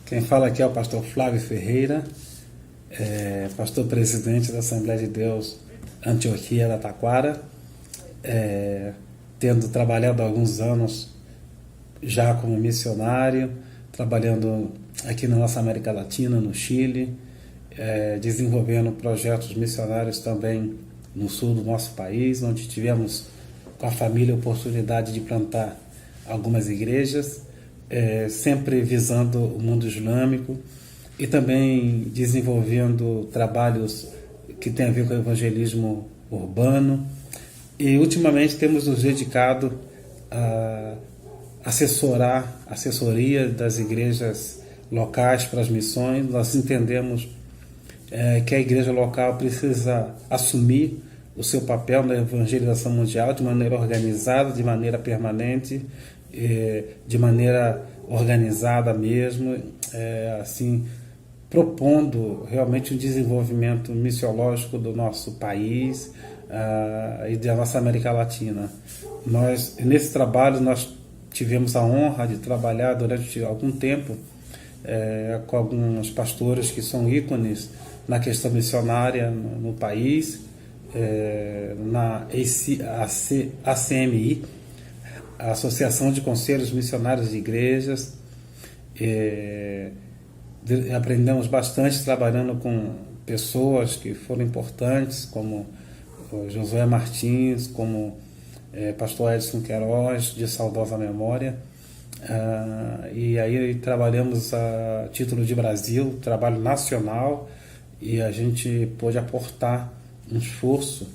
Quem fala aqui é o pastor Flávio Ferreira, pastor presidente da Assembleia de Deus Antioquia da Taquara, tendo trabalhado há alguns anos já como missionário, trabalhando aqui na nossa América Latina, no Chile, desenvolvendo projetos missionários também no sul do nosso país, onde tivemos com a família a oportunidade de plantar algumas igrejas, sempre visando o mundo islâmico e também desenvolvendo trabalhos que têm a ver com o evangelismo urbano. E ultimamente temos nos dedicado a assessoria das igrejas locais para as missões. Nós entendemos que a igreja local precisa assumir o seu papel na evangelização mundial de maneira organizada, de maneira permanente, de maneira organizada mesmo, assim, propondo realmente um desenvolvimento missiológico do nosso país e da nossa América Latina. Nesse trabalho, nós tivemos a honra de trabalhar durante algum tempo com alguns pastores que são ícones na questão missionária no país, na ACMI, a Associação de Conselhos Missionários de Igrejas. Aprendemos bastante trabalhando com pessoas que foram importantes, como o Josué Martins, como pastor Edson Queiroz, de saudosa memória. E aí trabalhamos a título de Brasil, trabalho nacional, e a gente pôde aportar um esforço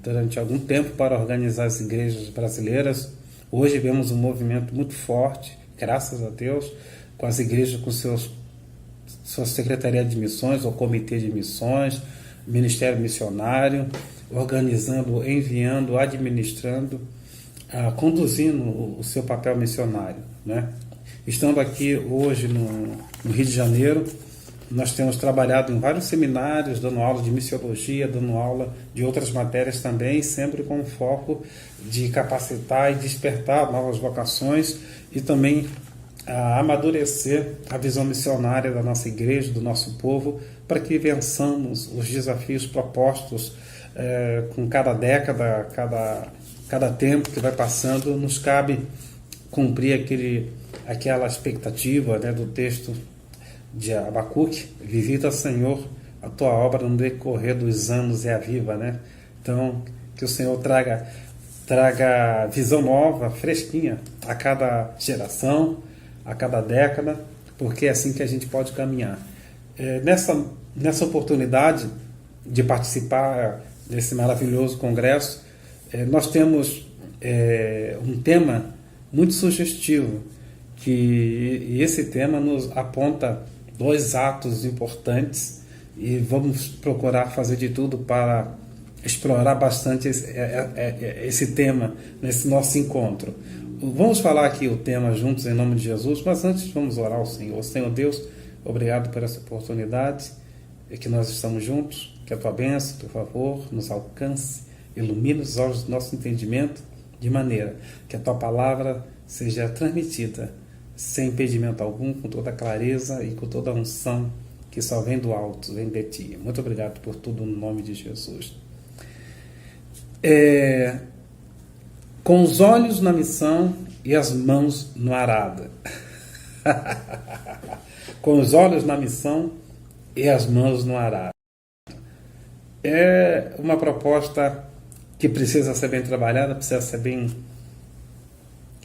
durante algum tempo para organizar as igrejas brasileiras. Hoje vemos um movimento muito forte, graças a Deus, com as igrejas com sua Secretaria de Missões ou Comitê de Missões, Ministério Missionário, organizando, enviando, administrando, conduzindo o seu papel missionário, né? Estando aqui hoje no Rio de Janeiro, nós temos trabalhado em vários seminários, dando aula de missiologia, dando aula de outras matérias também, sempre com o foco de capacitar e despertar novas vocações e também amadurecer a visão missionária da nossa igreja, do nosso povo, para que vençamos os desafios propostos com cada década, cada tempo que vai passando. Nos cabe cumprir aquela expectativa, né, do texto de Abacuque: visita, Senhor, a tua obra no decorrer dos anos e aviva, né? Então, que o Senhor traga visão nova, fresquinha, a cada geração, a cada década, porque é assim que a gente pode caminhar. Nessa oportunidade de participar desse maravilhoso congresso, nós temos um tema muito sugestivo, e esse tema nos aponta 2 atos importantes, e vamos procurar fazer de tudo para explorar bastante esse tema nesse nosso encontro. Vamos falar aqui o tema juntos em nome de Jesus, mas antes vamos orar ao Senhor. Senhor Deus, obrigado por essa oportunidade que nós estamos juntos, que a tua bênção, teu favor nos alcance, ilumine os olhos do nosso entendimento, de maneira que a tua palavra seja transmitida sem impedimento algum, com toda a clareza e com toda a unção que só vem do alto, vem de ti. Muito obrigado por tudo no nome de Jesus. Com os olhos na missão e as mãos no arado. Com os olhos na missão e as mãos no arado. É uma proposta que precisa ser bem trabalhada, precisa ser bem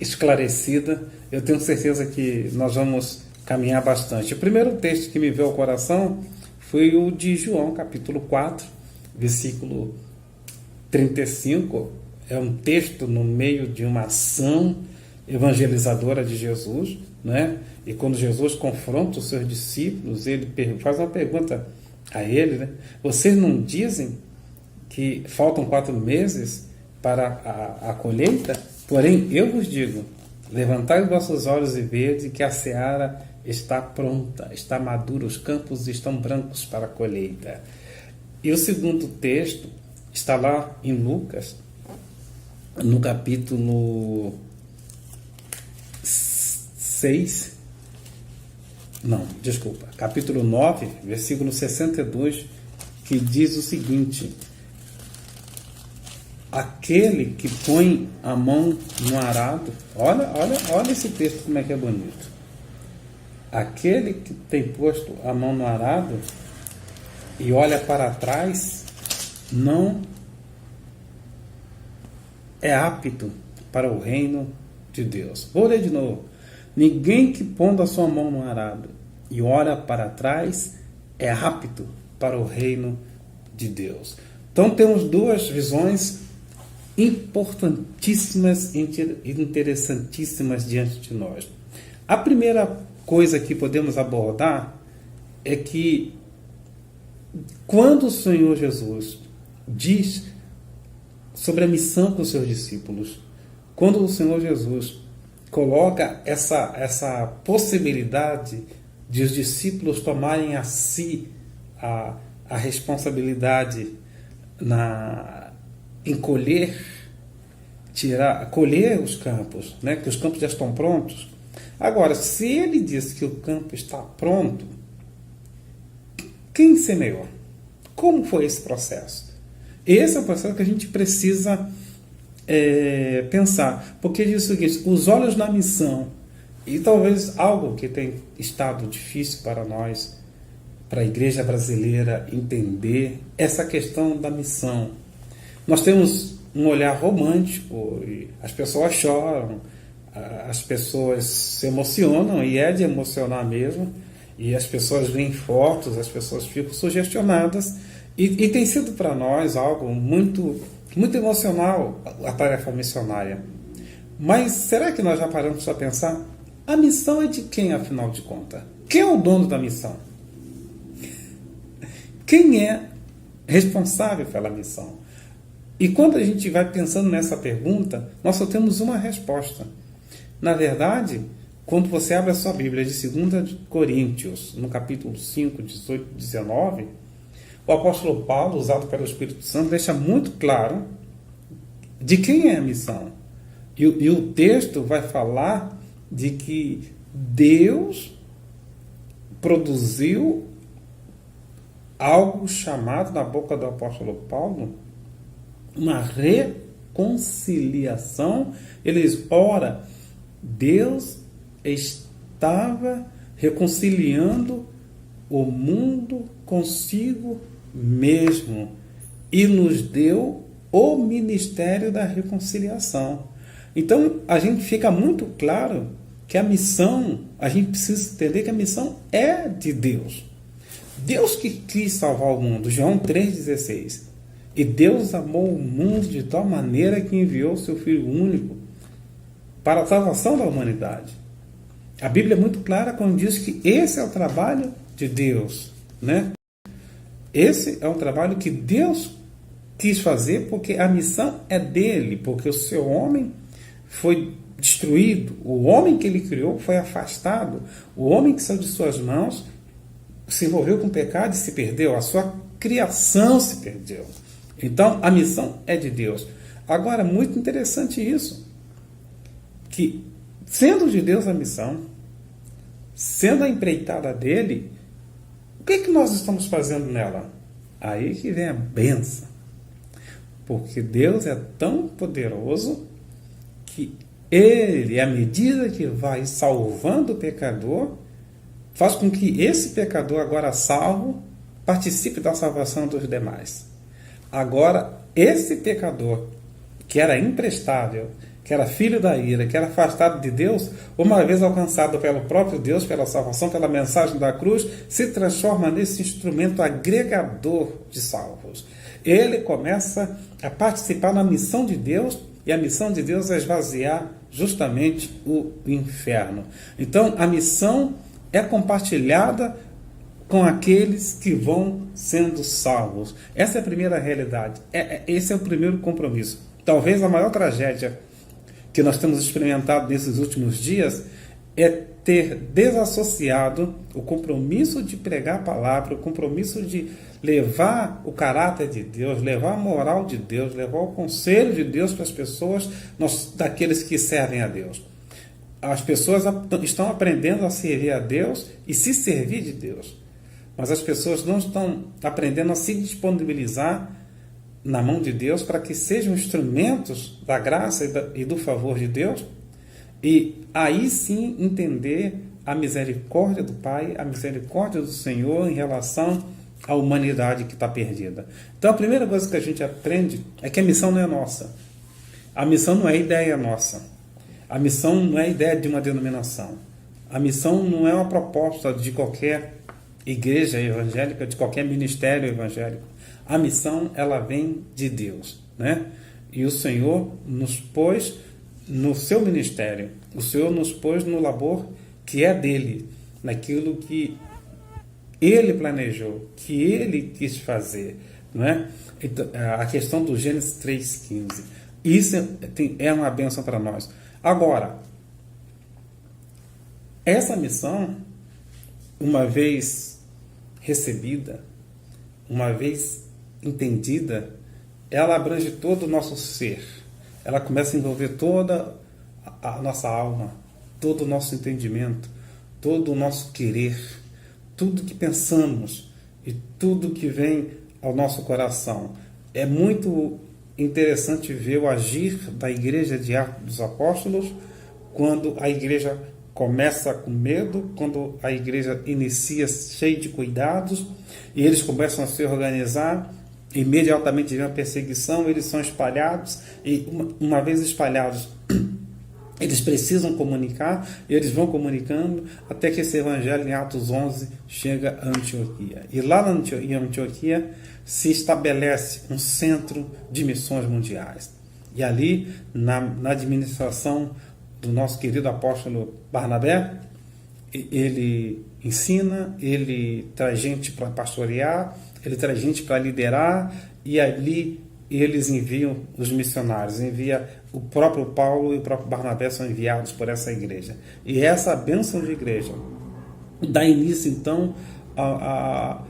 esclarecida. Eu tenho certeza que nós vamos caminhar bastante. O primeiro texto que me veio ao coração foi o de João, capítulo 4, versículo 35. É um texto no meio de uma ação evangelizadora de Jesus, né? E quando Jesus confronta os seus discípulos, ele faz uma pergunta a ele, né? Vocês não dizem que faltam 4 meses para a colheita? Porém, eu vos digo, levantai os vossos olhos e vede que a seara está pronta, está madura, os campos estão brancos para a colheita. E o segundo texto está lá em Lucas, no capítulo capítulo 9, versículo 62, que diz o seguinte: aquele que põe a mão no arado, olha esse texto como é que é bonito. Aquele que tem posto a mão no arado e olha para trás, não é apto para o reino de Deus. Vou ler de novo. Ninguém que pondo a sua mão no arado e olha para trás é apto para o reino de Deus. Então temos 2 visões importantíssimas e interessantíssimas diante de nós. A primeira coisa que podemos abordar é que quando o Senhor Jesus diz sobre a missão com os seus discípulos, quando o Senhor Jesus coloca essa possibilidade de os discípulos tomarem a si a responsabilidade em colher os campos, né? Que os campos já estão prontos. Agora, se ele diz que o campo está pronto, quem semeou? Como foi esse processo? Esse é o processo que a gente precisa pensar, porque diz o seguinte: os olhos na missão, e talvez algo que tem estado difícil para nós, para a igreja brasileira entender, essa questão da missão. Nós temos um olhar romântico, e as pessoas choram, as pessoas se emocionam, e é de emocionar mesmo, e as pessoas veem fotos, as pessoas ficam sugestionadas, e tem sido para nós algo muito emocional a tarefa missionária. Mas será que nós já paramos para pensar? A missão é de quem, afinal de contas? Quem é o dono da missão? Quem é responsável pela missão? E quando a gente vai pensando nessa pergunta, nós só temos uma resposta. Na verdade, quando você abre a sua Bíblia de 2 Coríntios, no capítulo 5, 18 e 19, o apóstolo Paulo, usado pelo Espírito Santo, deixa muito claro de quem é a missão. E o texto vai falar de que Deus produziu algo chamado, na boca do apóstolo Paulo, uma reconciliação. Ora, Deus estava reconciliando o mundo consigo mesmo e nos deu o ministério da reconciliação. Então, a gente fica muito claro que a missão, a gente precisa entender que a missão é de Deus. Deus que quis salvar o mundo, João 3,16. E Deus amou o mundo de tal maneira que enviou o seu Filho único para a salvação da humanidade. A Bíblia é muito clara quando diz que esse é o trabalho de Deus, né? Esse é um trabalho que Deus quis fazer porque a missão é dele, porque o seu homem foi destruído, o homem que ele criou foi afastado, o homem que saiu de suas mãos se envolveu com o pecado e se perdeu, a sua criação se perdeu. Então, a missão é de Deus. Agora, muito interessante isso, que sendo de Deus a missão, sendo a empreitada dele, o que é que nós estamos fazendo nela? Aí que vem a bênção. Porque Deus é tão poderoso que ele, à medida que vai salvando o pecador, faz com que esse pecador agora salvo participe da salvação dos demais. Agora, esse pecador que era imprestável, que era filho da ira, que era afastado de Deus, uma vez alcançado pelo próprio Deus, pela salvação, pela mensagem da cruz, se transforma nesse instrumento agregador de salvos. Ele começa a participar na missão de Deus, e a missão de Deus é esvaziar justamente o inferno. Então, a missão é compartilhada com aqueles que vão sendo salvos. Essa é a primeira realidade. Esse é o primeiro compromisso. Talvez a maior tragédia que nós temos experimentado nesses últimos dias é ter desassociado o compromisso de pregar a palavra, o compromisso de levar o caráter de Deus, levar a moral de Deus, levar o conselho de Deus para as pessoas, daqueles que servem a Deus. As pessoas estão aprendendo a servir a Deus e se servir de Deus, mas as pessoas não estão aprendendo a se disponibilizar na mão de Deus para que sejam instrumentos da graça e do favor de Deus, e aí sim entender a misericórdia do Pai, a misericórdia do Senhor em relação à humanidade que está perdida. Então a primeira coisa que a gente aprende é que a missão não é nossa. A missão não é ideia nossa. A missão não é ideia de uma denominação. A missão não é uma proposta de qualquer igreja evangélica, de qualquer ministério evangélico. A missão, ela vem de Deus, né? E o Senhor nos pôs no seu ministério. O Senhor nos pôs no labor que é dele, naquilo que ele planejou, que ele quis fazer, não é? Então, a questão do Gênesis 3,15. Isso é uma bênção para nós. Agora, essa missão, uma vez recebida, uma vez entendida, ela abrange todo o nosso ser. Ela começa a envolver toda a nossa alma, todo o nosso entendimento, todo o nosso querer, tudo que pensamos e tudo que vem ao nosso coração. É muito interessante ver o agir da igreja de Atos dos Apóstolos, quando a igreja começa com medo, quando a igreja inicia cheia de cuidados, e eles começam a se organizar, imediatamente vem a perseguição, eles são espalhados, e uma vez espalhados, eles precisam comunicar, e eles vão comunicando, até que esse evangelho em Atos 11 chega a Antioquia. E lá em Antioquia se estabelece um centro de missões mundiais. E ali, na administração do nosso querido apóstolo Barnabé, ele ensina, ele traz gente para pastorear, ele traz gente para liderar, e ali eles enviam os missionários, envia o próprio Paulo e o próprio Barnabé são enviados por essa igreja. E essa bênção de igreja dá início, então, a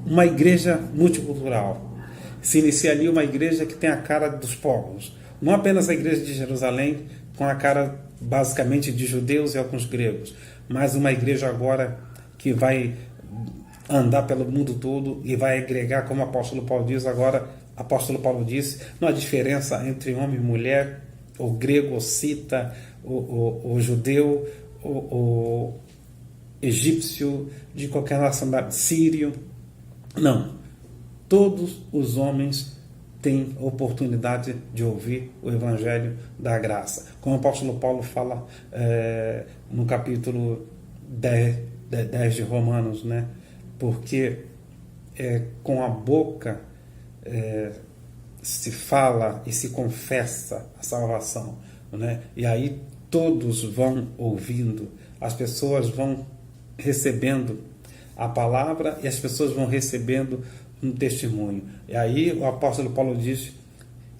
uma igreja multicultural. Se inicia ali uma igreja que tem a cara dos povos. Não apenas a igreja de Jerusalém, com a cara basicamente de judeus e alguns gregos, mas uma igreja agora que vai andar pelo mundo todo e vai agregar, como o apóstolo Paulo diz agora, apóstolo Paulo disse, não há diferença entre homem e mulher, o grego, o cita, o judeu, o egípcio, de qualquer nacionalidade, sírio. Não. Todos os homens têm oportunidade de ouvir o evangelho da graça. Como o apóstolo Paulo fala no capítulo 10 de Romanos, né? Porque com a boca se fala e se confessa a salvação, né? E aí todos vão ouvindo, as pessoas vão recebendo a palavra e as pessoas vão recebendo um testemunho. E aí o apóstolo Paulo diz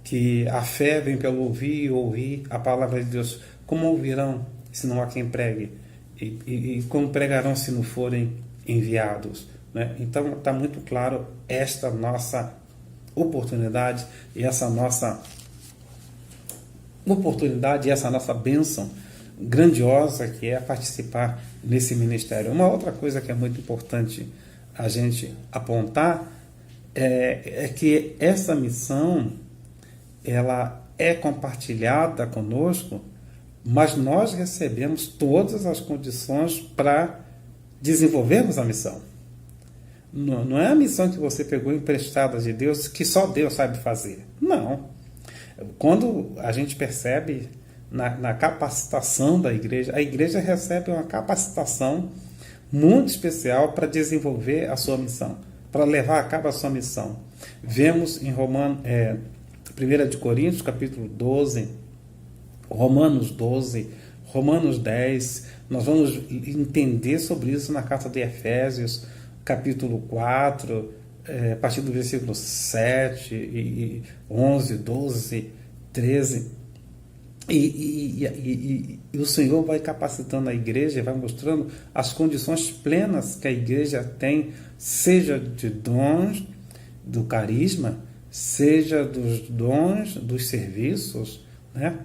que a fé vem pelo ouvir e ouvir a palavra de Deus. Como ouvirão se não há quem pregue? E como pregarão se não forem enviados? Né? Então está muito claro esta nossa oportunidade e essa nossa bênção grandiosa que é participar nesse ministério. Uma outra coisa que é muito importante a gente apontar é que essa missão ela é compartilhada conosco, mas nós recebemos todas as condições para desenvolvermos a missão. Não é a missão que você pegou emprestada de Deus, que só Deus sabe fazer. Não. Quando a gente percebe na capacitação da igreja, a igreja recebe uma capacitação muito especial para desenvolver a sua missão, para levar a cabo a sua missão. Vemos em 1 de Coríntios, capítulo 12, Romanos 12, Romanos 10, Nós vamos entender sobre isso na carta de Efésios, capítulo 4, a partir do versículo 7, e 11, 12, 13. E o Senhor vai capacitando a igreja, vai mostrando as condições plenas que a igreja tem, seja de dons do carisma, seja dos dons dos serviços, né?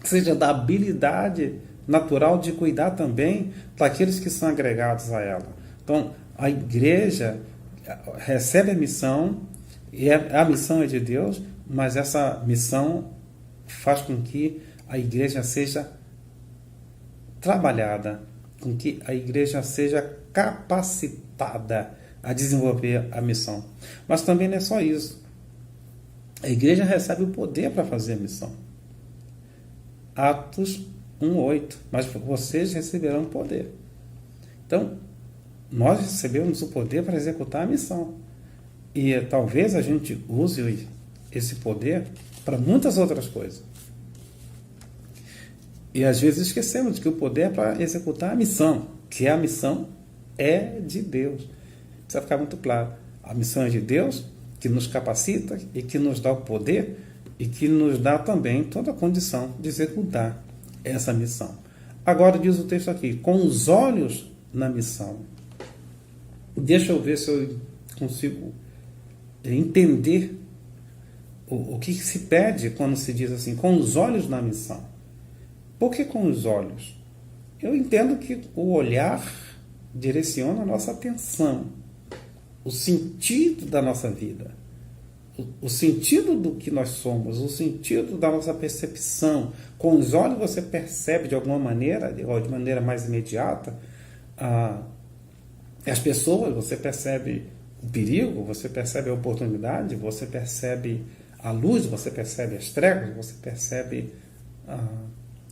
Seja da habilidade natural de cuidar também daqueles que são agregados a ela. Então, a igreja recebe a missão, e a missão é de Deus, mas essa missão faz com que a igreja seja trabalhada, com que a igreja seja capacitada a desenvolver a missão. Mas também não é só isso. A igreja recebe o poder para fazer a missão. Atos 1:8. Mas vocês receberão poder. Então, nós recebemos o poder para executar a missão. E talvez a gente use esse poder para muitas outras coisas. E às vezes esquecemos que o poder é para executar a missão, que a missão é de Deus. Precisa ficar muito claro. A missão é de Deus, que nos capacita e que nos dá o poder e que nos dá também toda a condição de executar essa missão. Agora diz o texto aqui, com os olhos na missão. Deixa eu ver se eu consigo entender o que se pede quando se diz assim, com os olhos na missão. Por que com os olhos? Eu entendo que o olhar direciona a nossa atenção, o sentido da nossa vida, o sentido do que nós somos, o sentido da nossa percepção. Com os olhos você percebe de alguma maneira, ou de maneira mais imediata, as pessoas, você percebe o perigo, você percebe a oportunidade, você percebe a luz, você percebe as trevas, você percebe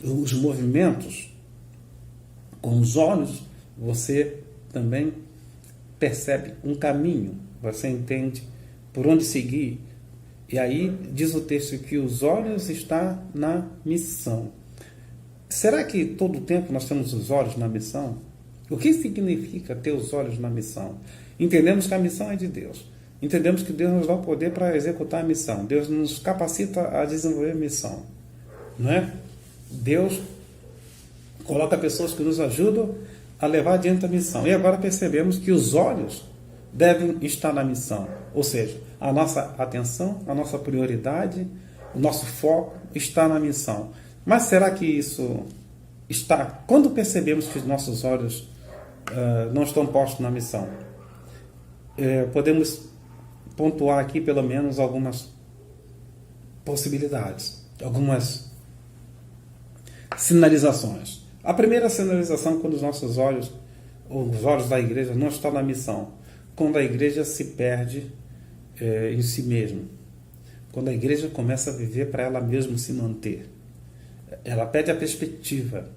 os movimentos. Com os olhos você também percebe um caminho, você entende por onde seguir. E aí diz o texto que os olhos estão na missão. Será que todo o tempo nós temos os olhos na missão? O que significa ter os olhos na missão? Entendemos que a missão é de Deus. Entendemos que Deus nos dá o poder para executar a missão. Deus nos capacita a desenvolver a missão. Não é? Deus coloca pessoas que nos ajudam a levar adiante a missão. E agora percebemos que os olhos devem estar na missão. Ou seja, a nossa atenção, a nossa prioridade, o nosso foco está na missão. Mas será que isso está... Quando percebemos que os nossos olhos não estão postos na missão? Podemos pontuar aqui pelo menos algumas possibilidades, algumas sinalizações. A primeira sinalização, quando os nossos olhos, ou os olhos da igreja, não estão na missão, quando a igreja se perde em si mesma, quando a igreja começa a viver para ela mesma se manter, ela perde a perspectiva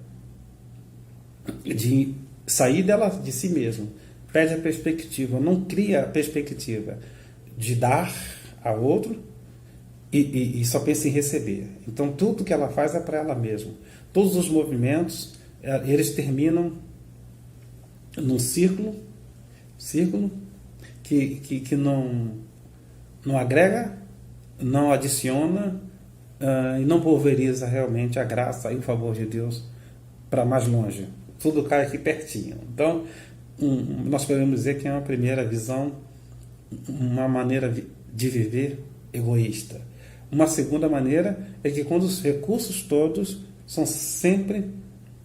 de sair dela de si mesma, perde a perspectiva, não cria a perspectiva de dar a outro e só pensa em receber. Então tudo que ela faz é para ela mesma. Todos os movimentos, eles terminam num círculo que não agrega, não adiciona e não pulveriza realmente a graça e o favor de Deus para mais longe. Tudo cai aqui pertinho. Então, nós podemos dizer que é uma primeira visão, uma maneira de viver egoísta. Uma segunda maneira é que quando os recursos todos são sempre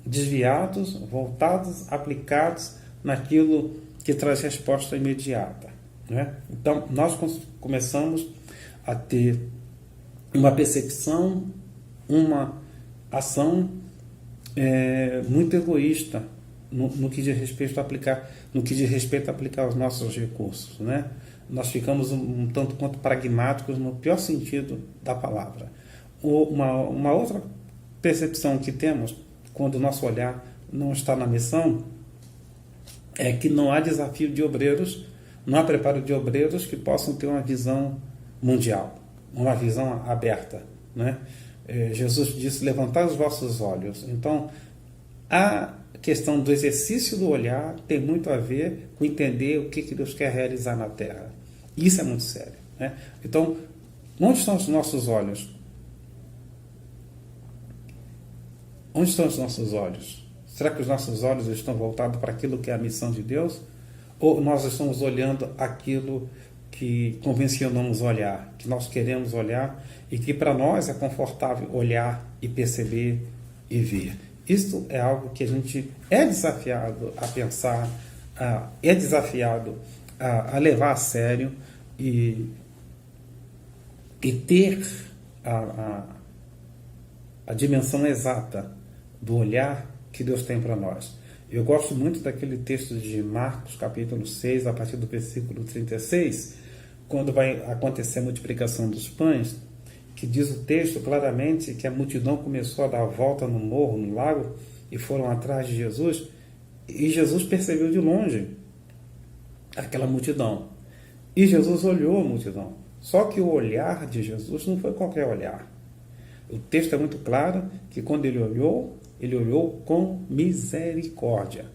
desviados, voltados, aplicados naquilo que traz resposta imediata, né? Então, nós começamos a ter uma percepção, uma ação muito egoísta no que diz respeito a aplicar os nossos recursos, né? Nós ficamos um tanto quanto pragmáticos no pior sentido da palavra. Uma outra percepção que temos quando o nosso olhar não está na missão é que não há desafio de obreiros, não há preparo de obreiros que possam ter uma visão mundial, uma visão aberta, né? Jesus disse, levantai os vossos olhos. Então, há a questão do exercício do olhar tem muito a ver com entender o que Deus quer realizar na Terra. Isso é muito sério, né? Então, onde estão os nossos olhos? Onde estão os nossos olhos? Será que os nossos olhos estão voltados para aquilo que é a missão de Deus? Ou nós estamos olhando aquilo que convencionamos olhar, que nós queremos olhar e que para nós é confortável olhar e perceber e ver? Isso é algo que a gente é desafiado a pensar, é desafiado a levar a sério e ter a dimensão exata do olhar que Deus tem para nós. Eu gosto muito daquele texto de Marcos, capítulo 6, a partir do versículo 36, quando vai acontecer a multiplicação dos pães, que diz o texto claramente que a multidão começou a dar a volta no morro, no lago, e foram atrás de Jesus, e Jesus percebeu de longe aquela multidão. E Jesus olhou a multidão. Só que o olhar de Jesus não foi qualquer olhar. O texto é muito claro que quando ele olhou com misericórdia.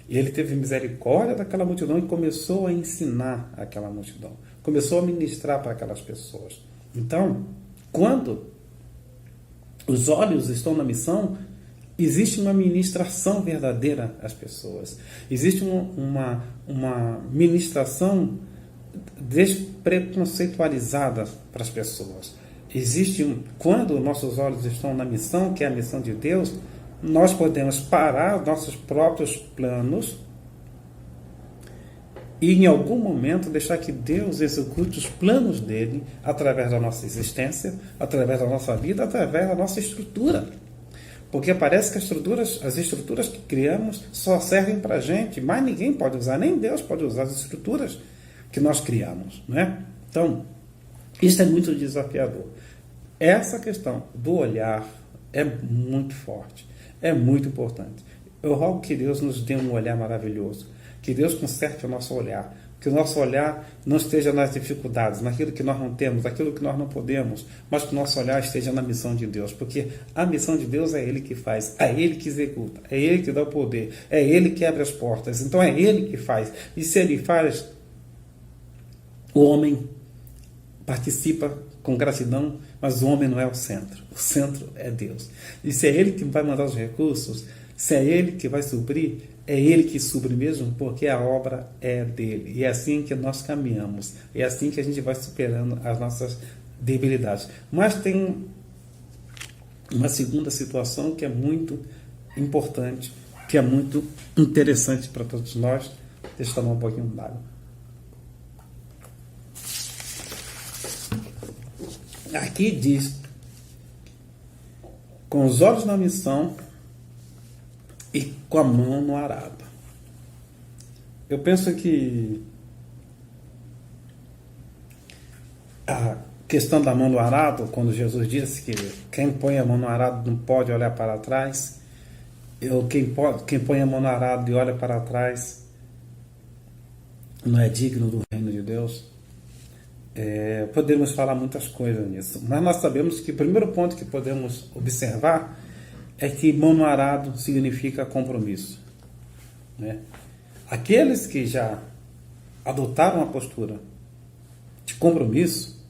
E ele teve misericórdia daquela multidão e começou a ensinar aquela multidão. Começou a ministrar para aquelas pessoas. Então, quando os olhos estão na missão, existe uma ministração verdadeira às pessoas. Existe uma ministração despreconceitualizada para as pessoas. Quando nossos olhos estão na missão, que é a missão de Deus, nós podemos parar os nossos próprios planos e em algum momento deixar que Deus execute os planos dele através da nossa existência, através da nossa vida, através da nossa estrutura. Porque parece que as estruturas que criamos só servem para a gente, mas ninguém pode usar, nem Deus pode usar as estruturas que nós criamos, né? Então, isso é muito desafiador. Essa questão do olhar é muito forte, é muito importante. Eu rogo que Deus nos dê um olhar maravilhoso, que Deus conserte o nosso olhar, que o nosso olhar não esteja nas dificuldades, naquilo que nós não temos, naquilo que nós não podemos, mas que o nosso olhar esteja na missão de Deus, porque a missão de Deus é Ele que faz, é Ele que executa, é Ele que dá o poder, é Ele que abre as portas, então é Ele que faz. E se Ele faz, o homem participa com gratidão, mas o homem não é o centro é Deus. E se é Ele que vai mandar os recursos, se é Ele que vai suprir, é Ele que supre mesmo, porque a obra é dele. E é assim que nós caminhamos, é assim que a gente vai superando as nossas debilidades. Mas tem uma segunda situação que é muito importante, que é muito interessante para todos nós. Deixa eu tomar um pouquinho d'água. Aqui diz, com os olhos na missão e com a mão no arado. Eu penso que a questão da mão no arado, quando Jesus disse que quem põe a mão no arado não pode olhar para trás, quem põe a mão no arado e olha para trás não é digno do reino de Deus. Podemos falar muitas coisas nisso, mas nós sabemos que o primeiro ponto que podemos observar é que mão no arado significa compromisso, né? Aqueles que já adotaram a postura de compromisso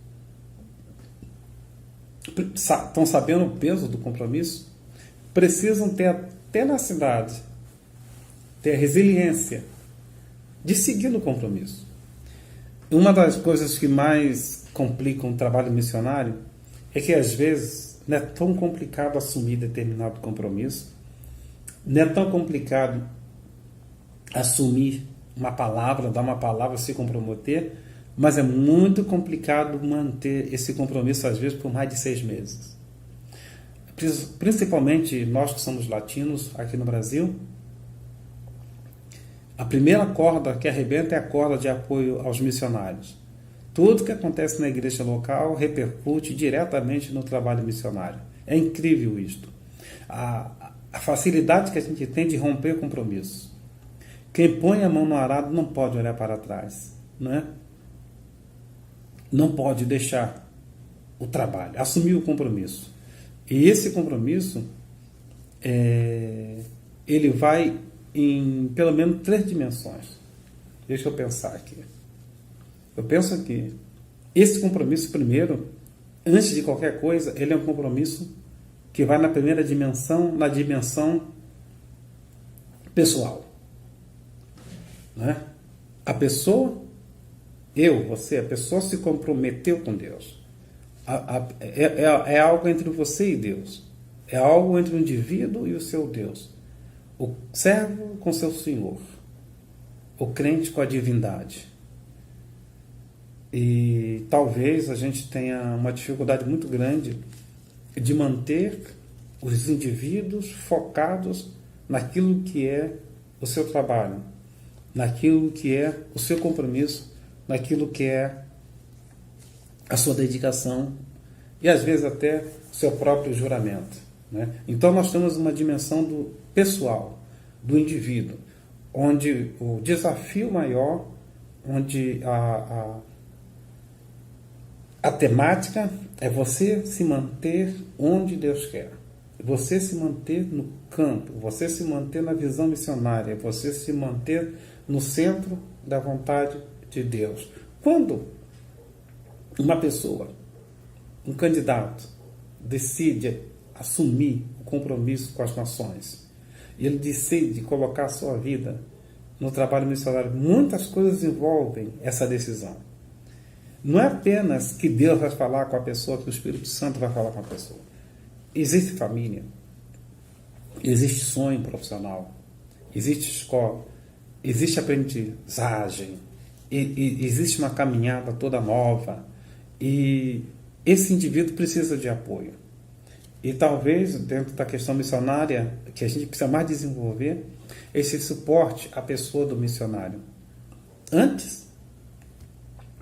estão sabendo o peso do compromisso, precisam ter a tenacidade, ter a resiliência de seguir no compromisso. Uma das coisas que mais complicam o trabalho missionário é que às vezes não é tão complicado assumir determinado compromisso, não é tão complicado assumir uma palavra, dar uma palavra, se comprometer, mas é muito complicado manter esse compromisso às vezes por mais de 6 meses. Principalmente nós que somos latinos aqui no Brasil, a primeira corda que arrebenta é a corda de apoio aos missionários. Tudo que acontece na igreja local repercute diretamente no trabalho missionário. É incrível isto. A facilidade que a gente tem de romper compromisso. Quem põe a mão no arado não pode olhar para trás, não é? Não pode deixar o trabalho, assumir o compromisso. E esse compromisso ele vai em pelo menos 3 dimensões. Deixa eu pensar aqui. Eu penso que esse compromisso, primeiro, antes de qualquer coisa, ele é um compromisso que vai na primeira dimensão, na dimensão pessoal. Né? A pessoa, você, a pessoa se comprometeu com Deus. É algo entre você e Deus. É algo entre o indivíduo e o seu Deus. O servo com seu Senhor. O crente com a divindade. E talvez a gente tenha uma dificuldade muito grande de manter os indivíduos focados naquilo que é o seu trabalho, naquilo que é o seu compromisso, naquilo que é a sua dedicação e às vezes até o seu próprio juramento. Né? Então nós temos uma dimensão do pessoal, do indivíduo, onde o desafio maior, onde a temática é você se manter onde Deus quer. Você se manter no campo, você se manter na visão missionária, você se manter no centro da vontade de Deus. Quando uma pessoa, um candidato, decide assumir o compromisso com as nações, e ele decide colocar a sua vida no trabalho missionário, muitas coisas envolvem essa decisão. Não é apenas que Deus vai falar com a pessoa, que o Espírito Santo vai falar com a pessoa. Existe família, existe sonho profissional, existe escola, existe aprendizagem, existe uma caminhada toda nova e esse indivíduo precisa de apoio. E talvez, dentro da questão missionária, que a gente precisa mais desenvolver, esse suporte à pessoa do missionário. Antes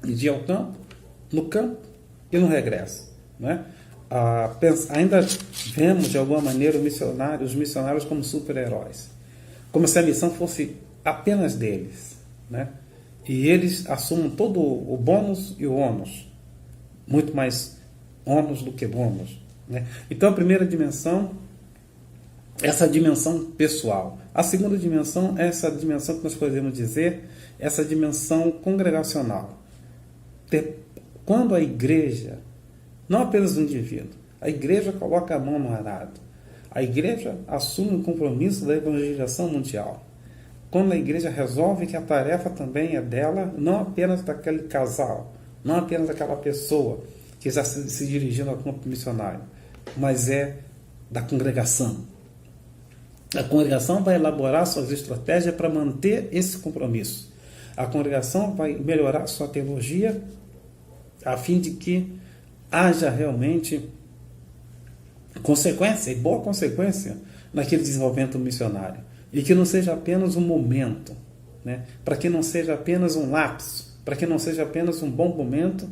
de ir ao campo, no campo e no regresso. Né? Ainda vemos, de alguma maneira, os missionários como super-heróis. Como se a missão fosse apenas deles. Né? E eles assumem todo o bônus e o ônus. Muito mais ônus do que bônus. Né? Então, a primeira dimensão, essa dimensão pessoal. A segunda dimensão é essa dimensão que nós podemos dizer, essa dimensão congregacional. Quando a igreja, não apenas o indivíduo, a igreja coloca a mão no arado. A igreja assume o compromisso da evangelização mundial. Quando a igreja resolve que a tarefa também é dela, não apenas daquele casal, não apenas daquela pessoa que está se dirigindo ao campo missionário, mas é da congregação. A congregação vai elaborar suas estratégias para manter esse compromisso. A congregação vai melhorar sua teologia a fim de que haja realmente consequência, e boa consequência, naquele desenvolvimento missionário. E que não seja apenas um momento, né? Para que não seja apenas um lapso, para que não seja apenas um bom momento,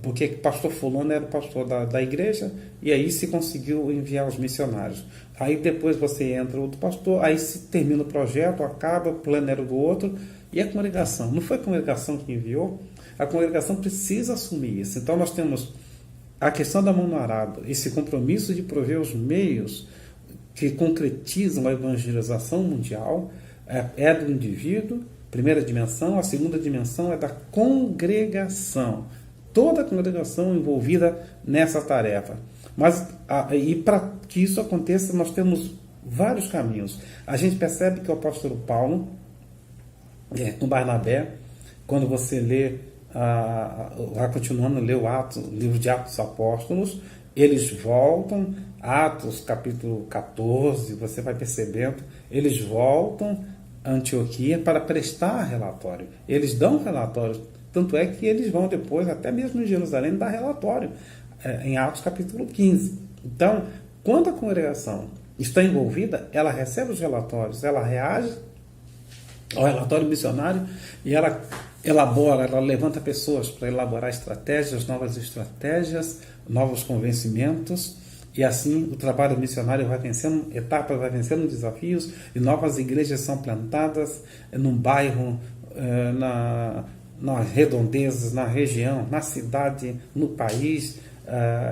porque pastor fulano era o pastor da igreja, e aí se conseguiu enviar os missionários. Aí depois você entra outro pastor, aí se termina o projeto, acaba, o plano era do outro, e a congregação? Não foi a congregação que enviou? A congregação precisa assumir isso. Então nós temos a questão da mão no arado, esse compromisso de prover os meios que concretizam a evangelização mundial, é do indivíduo, primeira dimensão. A segunda dimensão é da congregação. Toda a congregação envolvida nessa tarefa. Mas, e para que isso aconteça, nós temos vários caminhos. A gente percebe que o apóstolo Paulo, com Barnabé, quando você lê, vai continuando a ler o livro de Atos dos Apóstolos, eles voltam, Atos capítulo 14, você vai percebendo, eles voltam a Antioquia para prestar relatório. Eles dão relatório, tanto é que eles vão depois, até mesmo em Jerusalém, dar relatório, em Atos capítulo 15. Então, quando a congregação está envolvida, ela recebe os relatórios, ela reage ao relatório missionário e ela elabora, ela levanta pessoas para elaborar estratégias, novos convencimentos, e assim o trabalho missionário vai vencendo etapas, vai vencendo desafios, e novas igrejas são plantadas num bairro, nas redondezas, na região, na cidade, no país,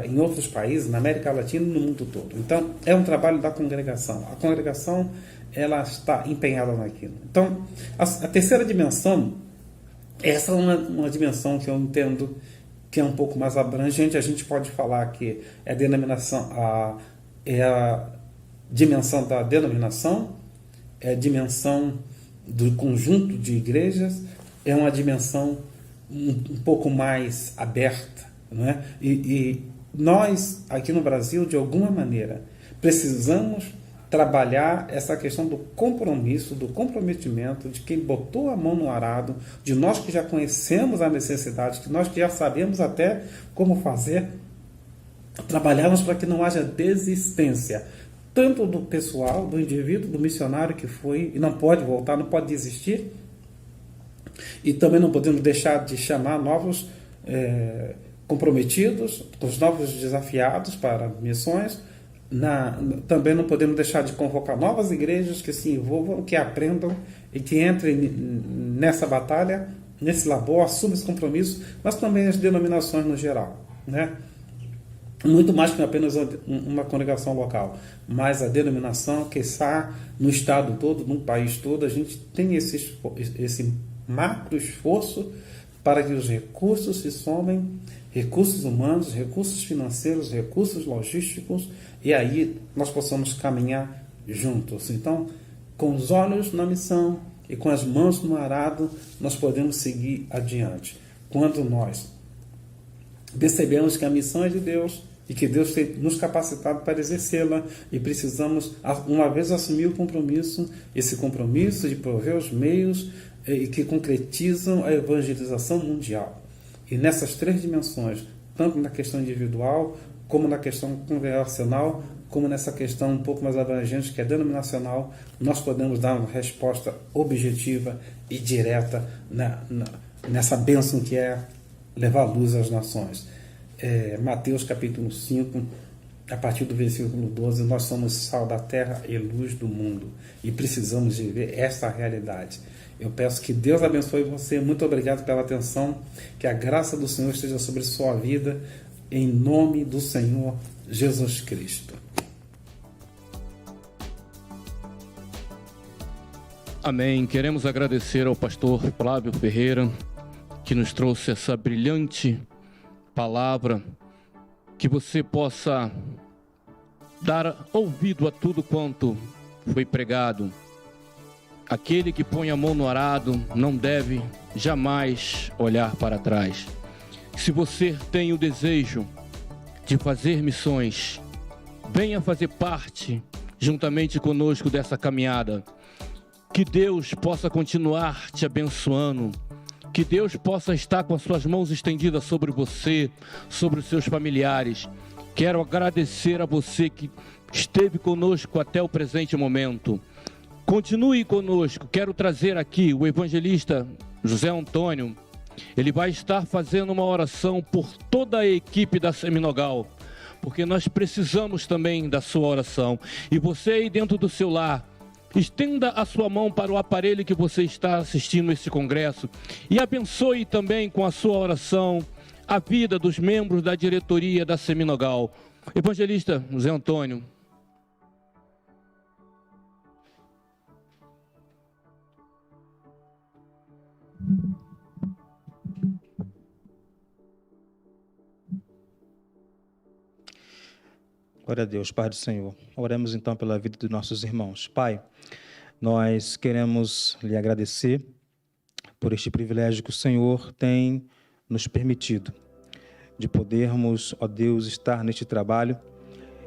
em outros países, na América Latina e no mundo todo. Então, é um trabalho da congregação. A congregação ela está empenhada naquilo. Então, a terceira dimensão, essa é uma dimensão que eu entendo que é um pouco mais abrangente. A gente pode falar que é a dimensão da denominação, é a dimensão do conjunto de igrejas, é uma dimensão um pouco mais aberta, não é? E nós, aqui no Brasil, de alguma maneira, precisamos trabalhar essa questão do compromisso, do comprometimento, de quem botou a mão no arado, de nós que já conhecemos a necessidade, que nós que já sabemos até como fazer, trabalharmos para que não haja desistência, tanto do pessoal, do indivíduo, do missionário que foi e não pode voltar, não pode desistir, e também não podemos deixar de chamar novos comprometidos, os novos desafiados para missões. Também não podemos deixar de convocar novas igrejas que se envolvam, que aprendam e que entrem nessa batalha, nesse labor, assumam esse compromisso, mas também as denominações no geral, né? Muito mais que apenas uma congregação local, mas a denominação que está no estado todo, no país todo. A gente tem esse macro esforço para que os recursos se somem, recursos humanos, recursos financeiros, recursos logísticos, e aí nós possamos caminhar juntos. Então, com os olhos na missão e com as mãos no arado, nós podemos seguir adiante. Quando nós percebemos que a missão é de Deus e que Deus tem nos capacitado para exercê-la, e precisamos, uma vez assumir o compromisso, esse compromisso de prover os meios e que concretizam a evangelização mundial. E nessas três dimensões, tanto na questão individual, como na questão congregacional, como nessa questão um pouco mais abrangente, que é denominacional, nós podemos dar uma resposta objetiva e direta nessa bênção que é levar luz às nações. Mateus capítulo 5, a partir do versículo 12, nós somos sal da terra e luz do mundo, e precisamos viver esta realidade. Eu peço que Deus abençoe você. Muito obrigado pela atenção. Que a graça do Senhor esteja sobre sua vida, em nome do Senhor Jesus Cristo. Amém. Queremos agradecer ao pastor Flávio Ferreira, que nos trouxe essa brilhante palavra, que você possa dar ouvido a tudo quanto foi pregado. Aquele que põe a mão no arado não deve jamais olhar para trás. Se você tem o desejo de fazer missões, venha fazer parte juntamente conosco dessa caminhada. Que Deus possa continuar te abençoando. Que Deus possa estar com as suas mãos estendidas sobre você, sobre os seus familiares. Quero agradecer a você que esteve conosco até o presente momento. Continue conosco. Quero trazer aqui o evangelista José Antônio. Ele vai estar fazendo uma oração por toda a equipe da Seminogal, porque nós precisamos também da sua oração. E você aí dentro do seu lar, estenda a sua mão para o aparelho que você está assistindo esse congresso e abençoe também com a sua oração a vida dos membros da diretoria da Seminogal. Evangelista José Antônio. Glória a Deus, Pai do Senhor. Oremos então pela vida dos nossos irmãos. Pai, nós queremos lhe agradecer por este privilégio que o Senhor tem nos permitido, de podermos, ó Deus, estar neste trabalho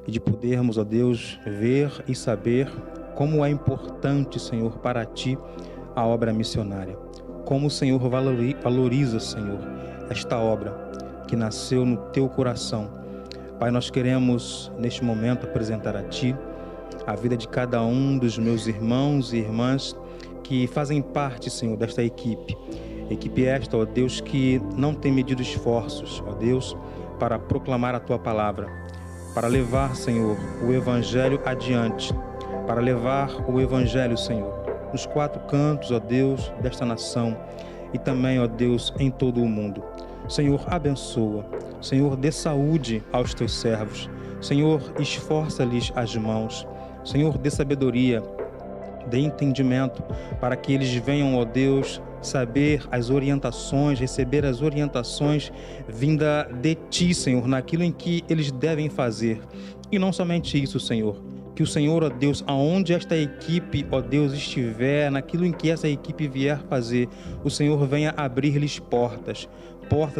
e de podermos, ó Deus, ver e saber como é importante, Senhor, para Ti a obra missionária. Como o Senhor valoriza, Senhor, esta obra que nasceu no Teu coração. Pai, nós queremos, neste momento, apresentar a Ti a vida de cada um dos meus irmãos e irmãs que fazem parte, Senhor, desta equipe. Equipe esta, ó Deus, que não tem medido esforços, ó Deus, para proclamar a Tua palavra, para levar, Senhor, o Evangelho adiante, para levar o Evangelho, Senhor, nos quatro cantos, ó Deus, desta nação e também, ó Deus, em todo o mundo. Senhor, abençoa. Senhor, dê saúde aos Teus servos. Senhor, esforça-lhes as mãos. Senhor, dê sabedoria dê entendimento, para que eles venham, ó Deus, saber as orientações, receber as orientações vinda de Ti, Senhor, naquilo em que eles devem fazer. E não somente isso, Senhor, que o Senhor, ó Deus, aonde esta equipe, ó Deus, estiver, naquilo em que essa equipe vier fazer, o Senhor venha abrir-lhes portas,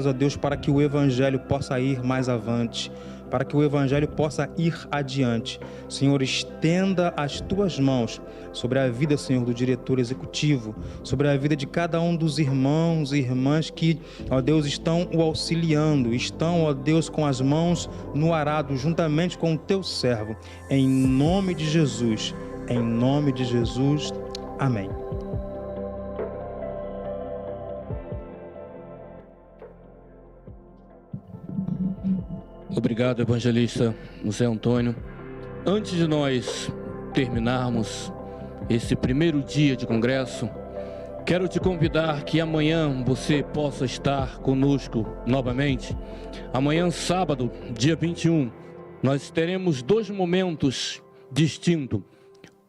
ó Deus, para que o Evangelho possa ir mais avante, para que o Evangelho possa ir adiante. Senhor, estenda as Tuas mãos sobre a vida, Senhor, do diretor executivo, sobre a vida de cada um dos irmãos e irmãs que, ó Deus, estão o auxiliando, estão, ó Deus, com as mãos no arado, juntamente com o Teu servo. Em nome de Jesus, amém. Obrigado, evangelista José Antônio. Antes de nós terminarmos esse primeiro dia de congresso, quero te convidar que amanhã você possa estar conosco novamente. Amanhã, sábado, dia 21, nós teremos 2 momentos distintos.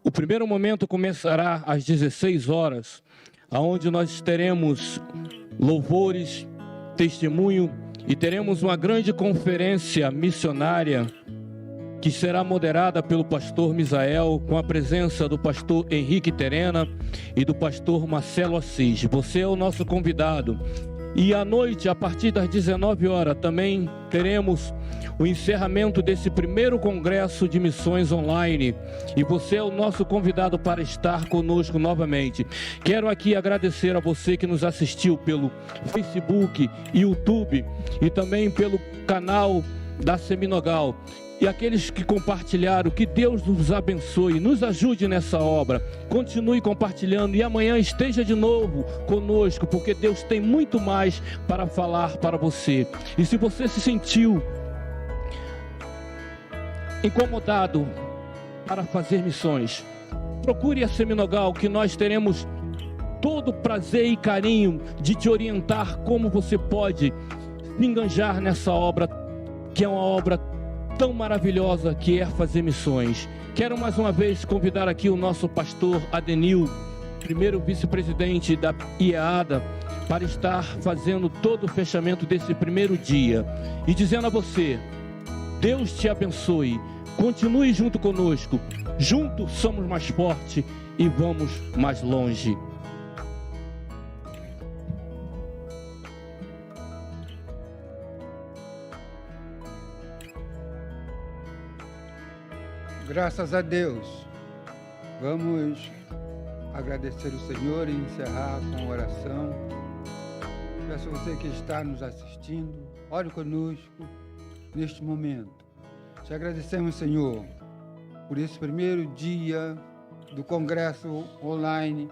O primeiro momento começará às 16 horas, onde nós teremos louvores, testemunho, e teremos uma grande conferência missionária que será moderada pelo pastor Misael, com a presença do pastor Henrique Terena e do pastor Marcelo Assis. Você é o nosso convidado. E à noite, a partir das 19 horas, também teremos o encerramento desse primeiro congresso de missões online. E você é o nosso convidado para estar conosco novamente. Quero aqui agradecer a você que nos assistiu pelo Facebook, YouTube e também pelo canal da Seminogal. E aqueles que compartilharam, que Deus nos abençoe, nos ajude nessa obra. Continue compartilhando e amanhã esteja de novo conosco, porque Deus tem muito mais para falar para você. E se você se sentiu incomodado para fazer missões, procure a Seminogal, que nós teremos todo o prazer e carinho de te orientar como você pode se enganjar nessa obra, que é uma obra tão maravilhosa que é fazer missões. Quero mais uma vez convidar aqui o nosso pastor Adenil, primeiro vice-presidente da IEADA, para estar fazendo todo o fechamento desse primeiro dia e dizendo a você: Deus te abençoe, continue junto conosco, juntos somos mais fortes e vamos mais longe. Graças a Deus. Vamos agradecer o Senhor e encerrar com oração. Peço a você que está nos assistindo, ore conosco neste momento. Te agradecemos, Senhor, por esse primeiro dia do Congresso Online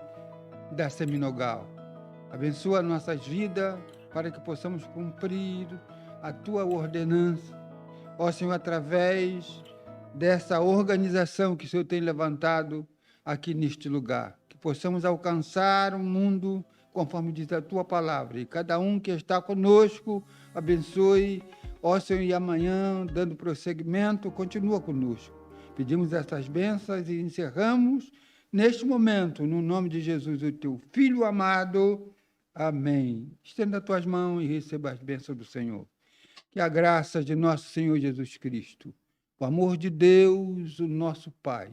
da Seminogal. Abençoa nossas vidas para que possamos cumprir a Tua ordenança. Ó Senhor, através dessa organização que o Senhor tem levantado aqui neste lugar, que possamos alcançar um mundo conforme diz a Tua palavra, e cada um que está conosco, abençoe, ó Senhor, e amanhã, dando prosseguimento, continua conosco. Pedimos essas bênçãos e encerramos neste momento, no nome de Jesus, o Teu Filho amado. Amém. Estenda as Tuas mãos e receba as bênçãos do Senhor. Que a graça de nosso Senhor Jesus Cristo, o amor de Deus, o nosso Pai,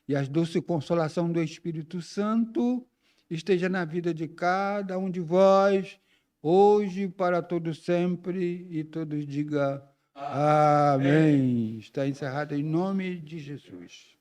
e a doce consolação do Espírito Santo esteja na vida de cada um de vós, hoje, para todo sempre, e todos digam amém. Está encerrado em nome de Jesus.